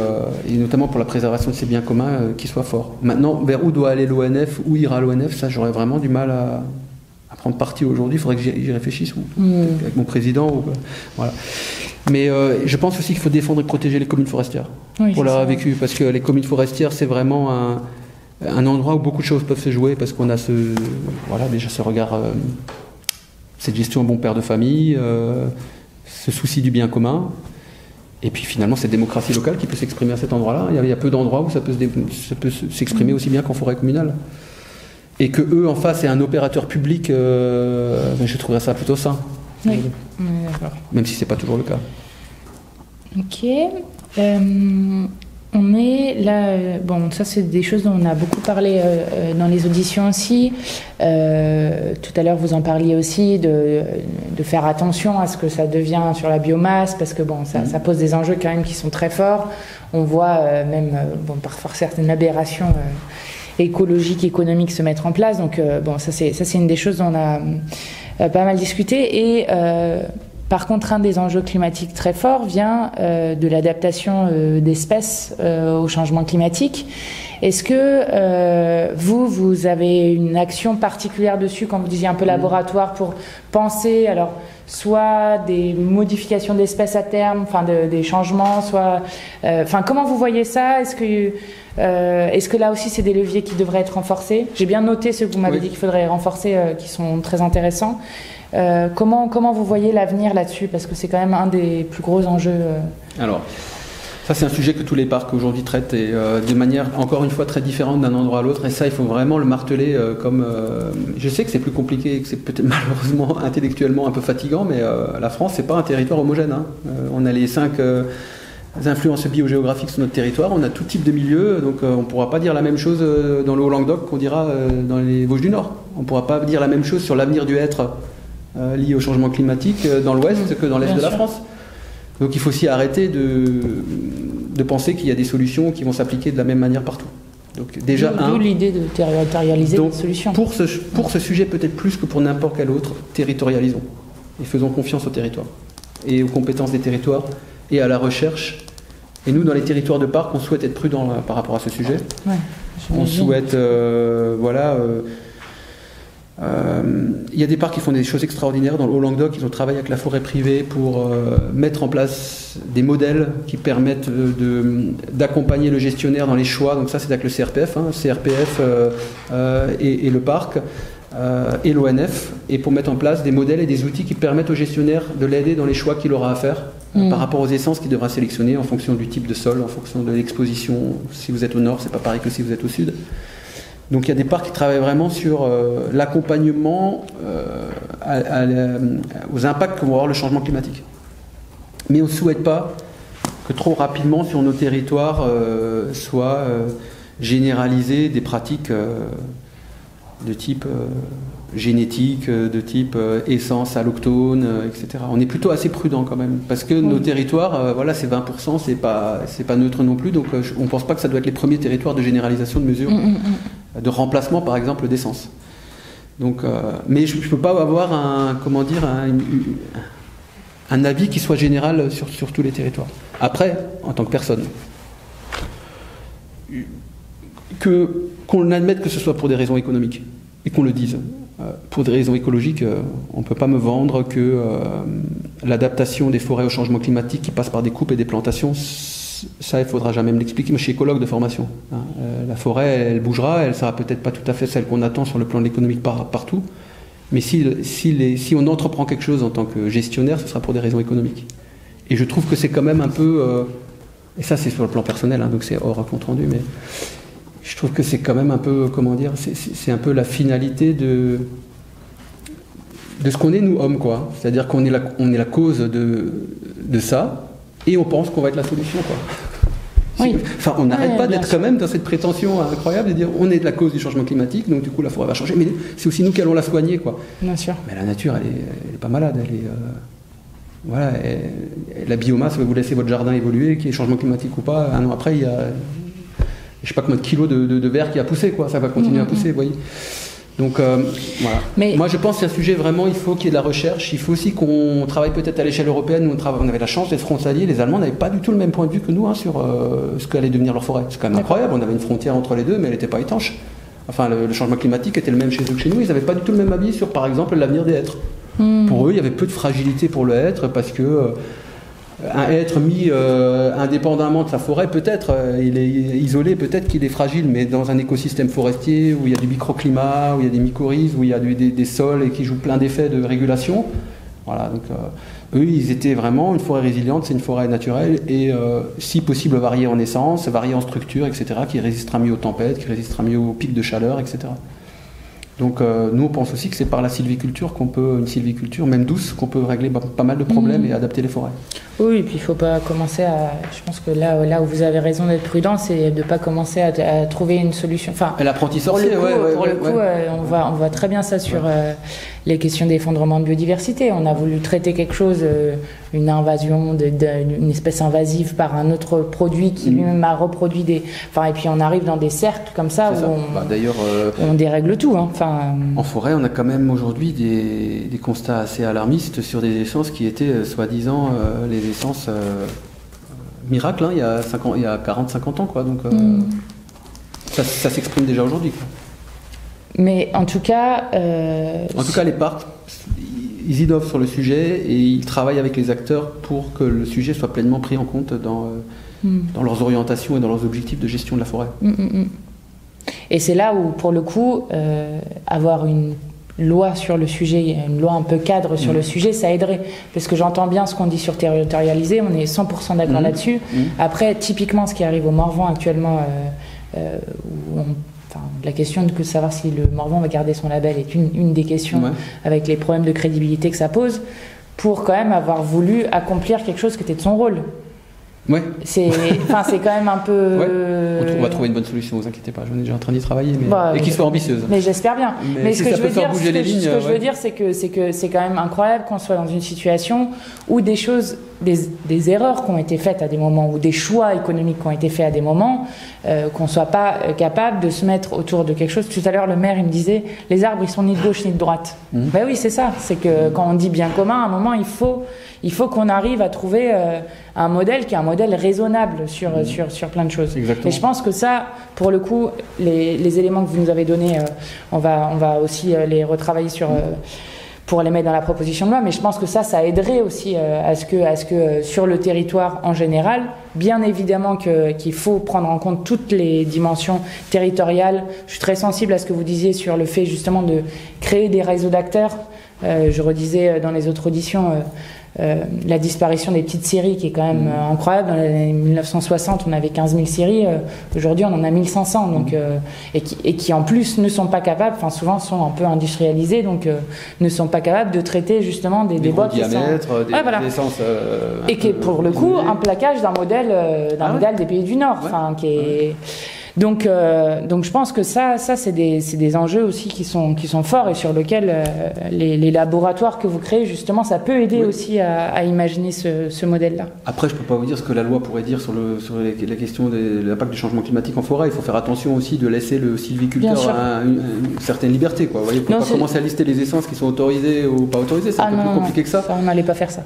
notamment pour la préservation de ces biens communs qui soit fort. Maintenant, vers où doit aller l'ONF, où ira l'ONF, ça j'aurais vraiment du mal à prendre parti aujourd'hui. Il faudrait que j'y réfléchisse avec mon président. Voilà. Mais je pense aussi qu'il faut défendre et protéger les communes forestières pour leur vécu, parce que les communes forestières, c'est vraiment un endroit où beaucoup de choses peuvent se jouer, parce qu'on a déjà ce regard... cette gestion bon père de famille, ce souci du bien commun, et puis finalement cette démocratie locale qui peut s'exprimer à cet endroit-là. Il y a peu d'endroits où ça peut s'exprimer aussi bien qu'en forêt communale. Et que eux en face aient un opérateur public, je trouverais ça plutôt sain. Oui, d'accord. Même si c'est pas toujours le cas. Ok. On est là, ça c'est des choses dont on a beaucoup parlé dans les auditions aussi. Tout à l'heure vous en parliez aussi de faire attention à ce que ça devient sur la biomasse, parce que ça pose des enjeux quand même qui sont très forts. On voit parfois certaines aberrations écologiques, économiques se mettre en place. Donc ça c'est une des choses dont pas mal discuté. Et par contre, un des enjeux climatiques très forts vient de l'adaptation d'espèces au changement climatique. Est-ce que vous avez une action particulière dessus, quand vous disiez un peu laboratoire, pour penser, alors, soit des modifications d'espèces à terme, enfin des changements, soit... comment vous voyez ça ? Est-ce que là aussi, c'est des leviers qui devraient être renforcés ? J'ai bien noté ceux que vous m'avez dit qu'il faudrait renforcer, qui sont très intéressants. Comment vous voyez l'avenir là-dessus ? Parce que c'est quand même un des plus gros enjeux. Alors, ça c'est un sujet que tous les parcs aujourd'hui traitent et de manière encore une fois très différente d'un endroit à l'autre. Et ça, il faut vraiment le marteler je sais que c'est plus compliqué et que c'est peut-être malheureusement intellectuellement un peu fatigant, mais la France, c'est pas un territoire homogène. On a les 5 influences biogéographiques sur notre territoire, on a tout type de milieu, donc on ne pourra pas dire la même chose dans le Haut-Languedoc qu'on dira dans les Vosges du Nord. On ne pourra pas dire la même chose sur l'avenir du hêtre lié au changement climatique dans l'Ouest que dans l'Est de la France. Donc il faut aussi arrêter de penser qu'il y a des solutions qui vont s'appliquer de la même manière partout. Donc déjà d'où l'idée de territorialiser les solutions. Pour ce sujet peut-être plus que pour n'importe quel autre, territorialisons et faisons confiance au territoire et aux compétences des territoires et à la recherche. Et nous, dans les territoires de parc, on souhaite être prudent par rapport à ce sujet. Ouais, on souhaite, il y a des parcs qui font des choses extraordinaires. Dans le Haut-Languedoc, ils ont travaillé avec la forêt privée pour mettre en place des modèles qui permettent d'accompagner le gestionnaire dans les choix. Donc ça, c'est avec le CRPF, et le parc et l'ONF, et pour mettre en place des modèles et des outils qui permettent au gestionnaire de l'aider dans les choix qu'il aura à faire par rapport aux essences qu'il devra sélectionner en fonction du type de sol, en fonction de l'exposition. Si vous êtes au nord, c'est pas pareil que si vous êtes au sud. Donc il y a des parcs qui travaillent vraiment sur l'accompagnement aux impacts que va avoir le changement climatique. Mais on ne souhaite pas que trop rapidement sur nos territoires soient généralisées des pratiques de type génétique, de type essence alloctone, etc. On est plutôt assez prudent quand même, parce que nos territoires, c'est 20%, c'est pas neutre non plus, donc on ne pense pas que ça doit être les premiers territoires de généralisation de mesures de remplacement, par exemple, d'essence. Donc, mais je ne peux pas avoir un avis qui soit général sur tous les territoires. Après, en tant que personne, qu'on admette que ce soit pour des raisons économiques et qu'on le dise. Pour des raisons écologiques, on ne peut pas me vendre que l'adaptation des forêts au changement climatique qui passe par des coupes et des plantations, ça il ne faudra jamais me l'expliquer. Moi je suis écologue de formation. La forêt, elle bougera, elle ne sera peut-être pas tout à fait celle qu'on attend sur le plan de l'économique partout, mais si on entreprend quelque chose en tant que gestionnaire, ce sera pour des raisons économiques. Et je trouve que c'est quand même un peu... et ça c'est sur le plan personnel, donc c'est hors compte rendu, mais... Je trouve que c'est quand même un peu, c'est un peu la finalité de ce qu'on est, nous, hommes, quoi. C'est-à-dire qu'on est la cause de ça, et on pense qu'on va être la solution, quoi. Oui. Enfin, on n'arrête pas d'être quand même dans cette prétention incroyable de dire on est de la cause du changement climatique, donc du coup la forêt va changer, mais c'est aussi nous qui allons la soigner, quoi. Bien sûr. Mais la nature, elle est pas malade, la biomasse, vous laissez votre jardin évoluer, qu'il y ait changement climatique ou pas, un an après, il y a... je sais pas combien de kilos de verre qui a poussé, quoi. Ça va continuer à pousser, vous voyez. Donc voilà. Mais... moi je pense que c'est un sujet vraiment, il faut qu'il y ait de la recherche, il faut aussi qu'on travaille peut-être à l'échelle européenne. On avait la chance d'être frontaliers, les Allemands n'avaient pas du tout le même point de vue que nous sur ce qu'allait devenir leur forêt. C'est quand même incroyable, on avait une frontière entre les deux, mais elle n'était pas étanche. Enfin, le changement climatique était le même chez eux que chez nous, ils n'avaient pas du tout le même avis sur, par exemple, l'avenir des hêtres. Pour eux, il y avait peu de fragilité pour le hêtre, parce que... un hêtre mis indépendamment de sa forêt, peut-être, il est isolé, peut-être qu'il est fragile, mais dans un écosystème forestier où il y a du microclimat, où il y a des mycorhizes, où il y a des sols et qui jouent plein d'effets de régulation. Voilà, donc eux, ils étaient vraiment une forêt résiliente, c'est une forêt naturelle et si possible variée en essence, variée en structure, etc., qui résistera mieux aux tempêtes, qui résistera mieux aux pics de chaleur, etc. Donc nous, on pense aussi que c'est par la sylviculture une sylviculture, même douce, qu'on peut régler pas mal de problèmes et adapter les forêts. Oui, et puis il ne faut pas commencer je pense que là où vous avez raison d'être prudent, c'est de ne pas commencer à trouver une solution. Enfin, l'apprenti sorcier, pour le coup, on voit très bien ça sur les questions d'effondrement de biodiversité. On a voulu traiter quelque chose, une invasion, une espèce invasive par un autre produit qui lui-même a reproduit des... Enfin, et puis on arrive dans des cercles comme ça D'ailleurs, on dérègle tout. Hein. Enfin, en forêt, on a quand même aujourd'hui des constats assez alarmistes sur des essences qui étaient soi-disant les essences miracles il y a 40-50 ans. Quoi. Donc ça s'exprime déjà aujourd'hui. Mais en tout cas... les parcs, ils innovent sur le sujet et ils travaillent avec les acteurs pour que le sujet soit pleinement pris en compte dans leurs orientations et dans leurs objectifs de gestion de la forêt. Et c'est là où, pour le coup, avoir une loi sur le sujet, une loi un peu cadre sur le sujet, ça aiderait. Parce que j'entends bien ce qu'on dit sur territorialiser, on est 100% d'accord là-dessus. Après, typiquement, ce qui arrive au Morvan actuellement, la question de savoir si le Morvan va garder son label est une des questions, avec les problèmes de crédibilité que ça pose, pour quand même avoir voulu accomplir quelque chose qui était de son rôle. Ouais. C'est quand même un peu... On va trouver une bonne solution, ne vous inquiétez pas, j'en ai déjà en train d'y travailler, et qui soit ambitieuse. Mais j'espère bien. Mais si ce que ça peut faire bouger les lignes... Ce que je veux dire, c'est que c'est quand même incroyable qu'on soit dans une situation où des choses, des erreurs qui ont été faites à des moments, ou des choix économiques qui ont été faits à des moments, qu'on ne soit pas capable de se mettre autour de quelque chose. Tout à l'heure, le maire, il me disait, les arbres, ils sont ni de gauche ni de droite. Ben oui, c'est ça. C'est que quand on dit bien commun, à un moment, il faut qu'on arrive à trouver un modèle qui est un modèle raisonnable sur plein de choses. Exactement. Et je pense que ça, pour le coup, les éléments que vous nous avez donnés, on va aussi les retravailler pour les mettre dans la proposition de loi, mais je pense que ça aiderait aussi à ce que sur le territoire en général, bien évidemment qu'il faut prendre en compte toutes les dimensions territoriales. Je suis très sensible à ce que vous disiez sur le fait justement de créer des réseaux d'acteurs. Je redisais dans les autres auditions la disparition des petites séries qui est quand même incroyable. Dans les années 1960, on avait 15 000 séries. Aujourd'hui, on en a 1500. Donc, et qui en plus ne sont pas capables, enfin souvent sont un peu industrialisées, donc ne sont pas capables de traiter justement des bois qui sont... des essences... et qui est pour le coup un plaquage d'un modèle des pays du Nord. Qui est... Donc je pense que ça c'est des enjeux aussi qui sont forts et sur lesquels les laboratoires que vous créez, justement, ça peut aider aussi à imaginer ce modèle-là. Après, je ne peux pas vous dire ce que la loi pourrait dire sur la question de l'impact du changement climatique en forêt. Il faut faire attention aussi de laisser le sylviculteur à une certaine liberté. Quoi. Vous voyez, il ne faut pas commencer à lister les essences qui sont autorisées ou pas autorisées. C'est un peu plus compliqué que ça. On n'allait pas faire ça.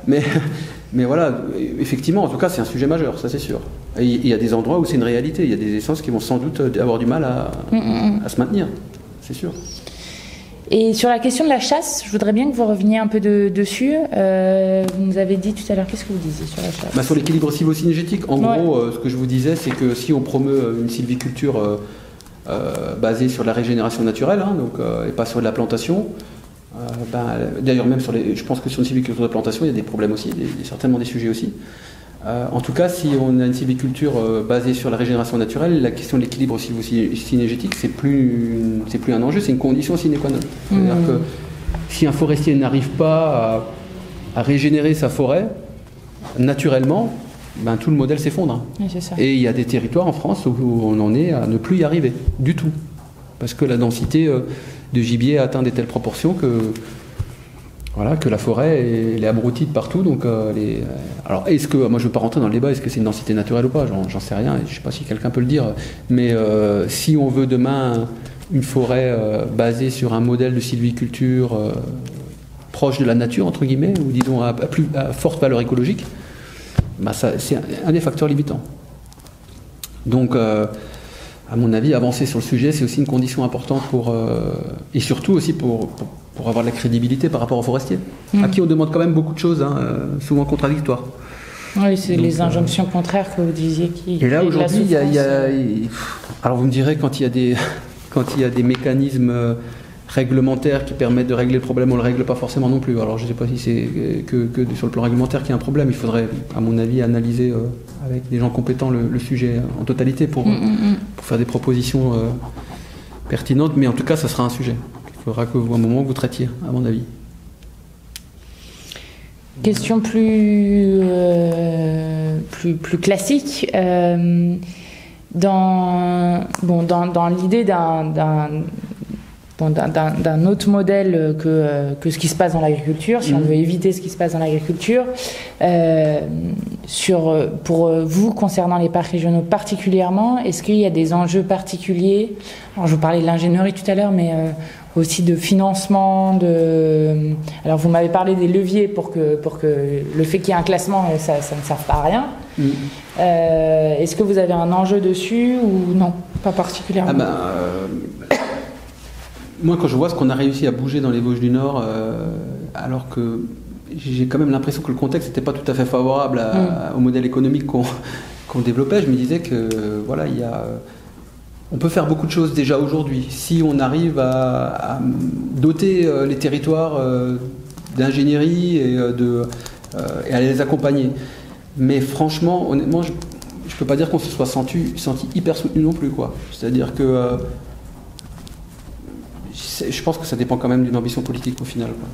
Mais voilà, effectivement, en tout cas, c'est un sujet majeur, ça c'est sûr. Et il y a des endroits où c'est une réalité. Il y a des essences qui vont sans doute avoir du mal à se maintenir, c'est sûr. Et sur la question de la chasse, je voudrais bien que vous reveniez un peu dessus. Vous nous avez dit tout à l'heure, qu'est-ce que vous disiez sur la chasse ? Sur l'équilibre sylvo-cynégétique, en gros, ce que je vous disais, c'est que si on promeut une sylviculture basée sur la régénération naturelle, et pas sur de la plantation, d'ailleurs même je pense que sur une sylviculture de plantation, il y a des problèmes aussi, certainement des sujets aussi. En tout cas, si on a une sylviculture basée sur la régénération naturelle, la question de l'équilibre sylvo-cynégétique, c'est plus un enjeu, c'est une condition sine qua non. C'est-à-dire que si un forestier n'arrive pas à régénérer sa forêt naturellement, tout le modèle s'effondre. Oui, c'est ça. Et il y a des territoires en France où on en est à ne plus y arriver du tout, parce que la densité de gibier atteint des telles proportions que la forêt elle est abrutie de partout. Donc, alors, est-ce que, moi je ne veux pas rentrer dans le débat, est-ce que c'est une densité naturelle ou pas, j'en sais rien, je ne sais pas si quelqu'un peut le dire, mais si on veut demain une forêt basée sur un modèle de sylviculture proche de la nature, entre guillemets, ou disons à forte valeur écologique, c'est un des facteurs limitants. Donc, à mon avis, avancer sur le sujet, c'est aussi une condition importante et surtout aussi pour avoir de la crédibilité par rapport aux forestiers, à qui on demande quand même beaucoup de choses, souvent contradictoires. Oui, c'est les injonctions contraires que vous disiez qui... Et là, aujourd'hui, alors vous me direz, quand il y a des mécanismes réglementaires qui permettent de régler le problème, on ne le règle pas forcément non plus. Alors je ne sais pas si c'est que sur le plan réglementaire qu'il y a un problème. Il faudrait, à mon avis, analyser avec des gens compétents le sujet en totalité pour faire des propositions pertinentes. Mais en tout cas, ça sera un sujet. Il faudra qu'à un moment vous traitiez, à mon avis. Question plus classique. Dans l'idée d'un autre modèle que ce qui se passe dans l'agriculture, si on veut éviter ce qui se passe dans l'agriculture. Pour vous, concernant les parcs régionaux particulièrement, est-ce qu'il y a des enjeux particuliers? Alors, je vous parlais de l'ingénierie tout à l'heure, mais aussi de financement. Alors, vous m'avez parlé des leviers pour que le fait qu'il y ait un classement, ça ne serve pas à rien. Est-ce que vous avez un enjeu dessus ou non? Pas particulièrement. Moi, quand je vois ce qu'on a réussi à bouger dans les Vosges du Nord, alors que j'ai quand même l'impression que le contexte n'était pas tout à fait favorable au modèle économique qu'on développait, je me disais que voilà, on peut faire beaucoup de choses déjà aujourd'hui. Si on arrive à doter les territoires d'ingénierie et à les accompagner. Mais franchement, honnêtement, je ne peux pas dire qu'on se soit senti hyper soutenu non plus, quoi. C'est-à-dire que je pense que ça dépend quand même d'une ambition politique au final, quoi.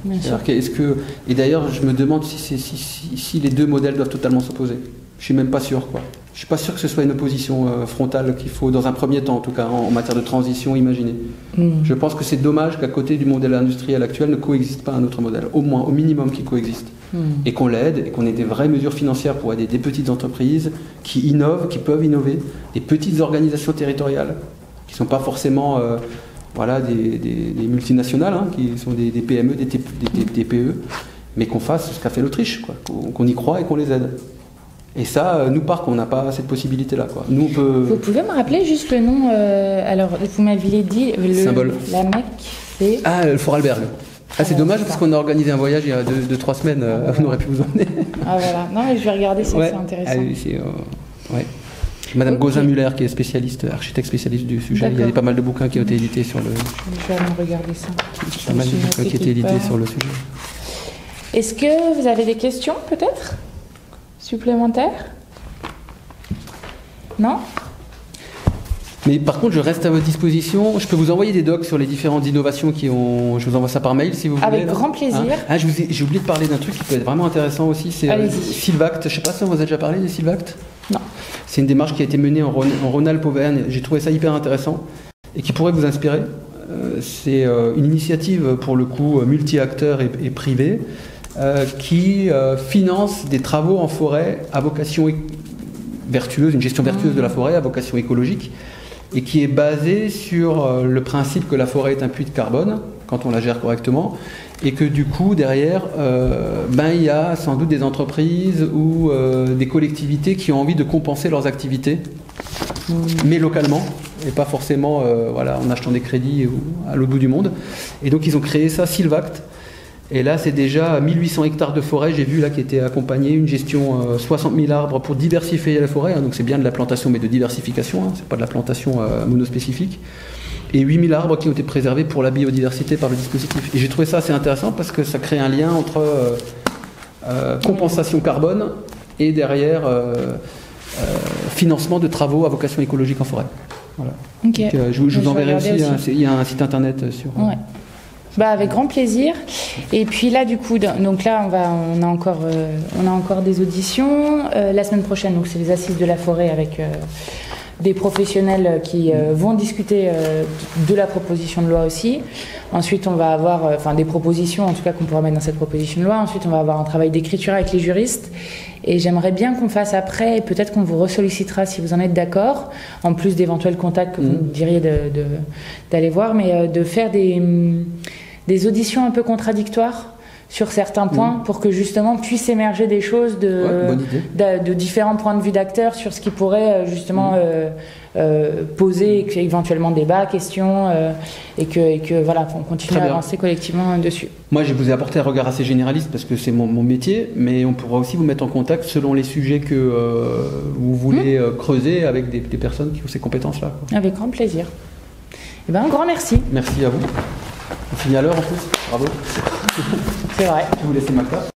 Et d'ailleurs, je me demande si les deux modèles doivent totalement s'opposer. Je suis même pas sûr, quoi. Je suis pas sûr que ce soit une opposition frontale qu'il faut, dans un premier temps en tout cas, en matière de transition, imaginer. Je pense que c'est dommage qu'à côté du modèle industriel actuel ne coexiste pas un autre modèle, au moins, au minimum qui coexiste. Et qu'on l'aide, et qu'on ait des vraies mesures financières pour aider des petites entreprises qui innovent, qui peuvent innover, des petites organisations territoriales, qui ne sont pas forcément des multinationales, hein, qui sont des PME, des TPE, mais qu'on fasse ce qu'a fait l'Autriche, quoi, qu'on y croit et qu'on les aide. Et ça, nous, parcs, on n'a pas cette possibilité-là, quoi. Nous, on peut... Vous pouvez me rappeler juste le nom alors, vous m'aviez dit... Symbole. La Mecque, c'est... Ah, le Vorarlberg. C'est dommage parce qu'on a organisé un voyage il y a 2-3 semaines, on aurait pu vous emmener. Ah voilà, non mais je vais regarder ça, c'est intéressant. Madame Gauzin-Muller qui est spécialiste, architecte spécialiste du sujet, il y a pas mal de bouquins qui ont été édités sur le... Je vais aller regarder ça. Pas mal de bouquins qui ont été édités sur le sujet. Est-ce que vous avez des questions peut-être supplémentaires? Non? Mais par contre, je reste à votre disposition. Je peux vous envoyer des docs sur les différentes innovations je vous envoie ça par mail si vous voulez. Avec grand plaisir. J'ai oublié de parler d'un truc qui peut être vraiment intéressant aussi, c'est Sylvact. Je ne sais pas si on vous a déjà parlé des Sylvact. Non. C'est une démarche qui a été menée en Rhône-Alpes-Auvergne. J'ai trouvé ça hyper intéressant et qui pourrait vous inspirer. C'est une initiative, pour le coup, multi-acteurs et privée, qui finance des travaux en forêt à vocation vertueuse, une gestion vertueuse de la forêt à vocation écologique, et qui est basée sur le principe que la forêt est un puits de carbone quand on la gère correctement, et que du coup derrière il y a sans doute des entreprises ou des collectivités qui ont envie de compenser leurs activités, mais localement et pas forcément en achetant des crédits à l'autre bout du monde. Et donc ils ont créé ça, Sylvact. Et là, c'est déjà 1800 hectares de forêt, j'ai vu là, qui était accompagné, une gestion 60 000 arbres pour diversifier la forêt, hein, donc c'est bien de la plantation, mais de diversification, hein, c'est pas de la plantation monospécifique, et 8000 arbres qui ont été préservés pour la biodiversité par le dispositif. Et j'ai trouvé ça assez intéressant parce que ça crée un lien entre compensation carbone et derrière financement de travaux à vocation écologique en forêt. Voilà. Okay. Donc, je vous enverrai aussi, il y a un site internet sur... Ouais. Avec grand plaisir. Et puis là, du coup, donc là, on a encore des auditions. La semaine prochaine, donc c'est les assises de la forêt avec des professionnels qui vont discuter de la proposition de loi aussi. Ensuite, on va avoir, des propositions, en tout cas, qu'on pourra mettre dans cette proposition de loi. Ensuite, on va avoir un travail d'écriture avec les juristes. Et j'aimerais bien qu'on fasse après, et peut-être qu'on vous ressollicitera si vous en êtes d'accord, en plus d'éventuels contacts que vous nous diriez d'aller voir, mais de faire des auditions un peu contradictoires sur certains points pour que justement puissent émerger des choses de différents points de vue d'acteurs sur ce qui pourrait justement poser éventuellement débat, questions et que voilà, on continue à avancer collectivement dessus. Moi, je vous ai apporté un regard assez généraliste parce que c'est mon métier, mais on pourra aussi vous mettre en contact selon les sujets que vous voulez creuser avec des personnes qui ont ces compétences-là. Avec grand plaisir. Et un grand merci. Merci à vous. On finit à l'heure en plus. Bravo. C'est vrai. Je vais vous laisser ma carte.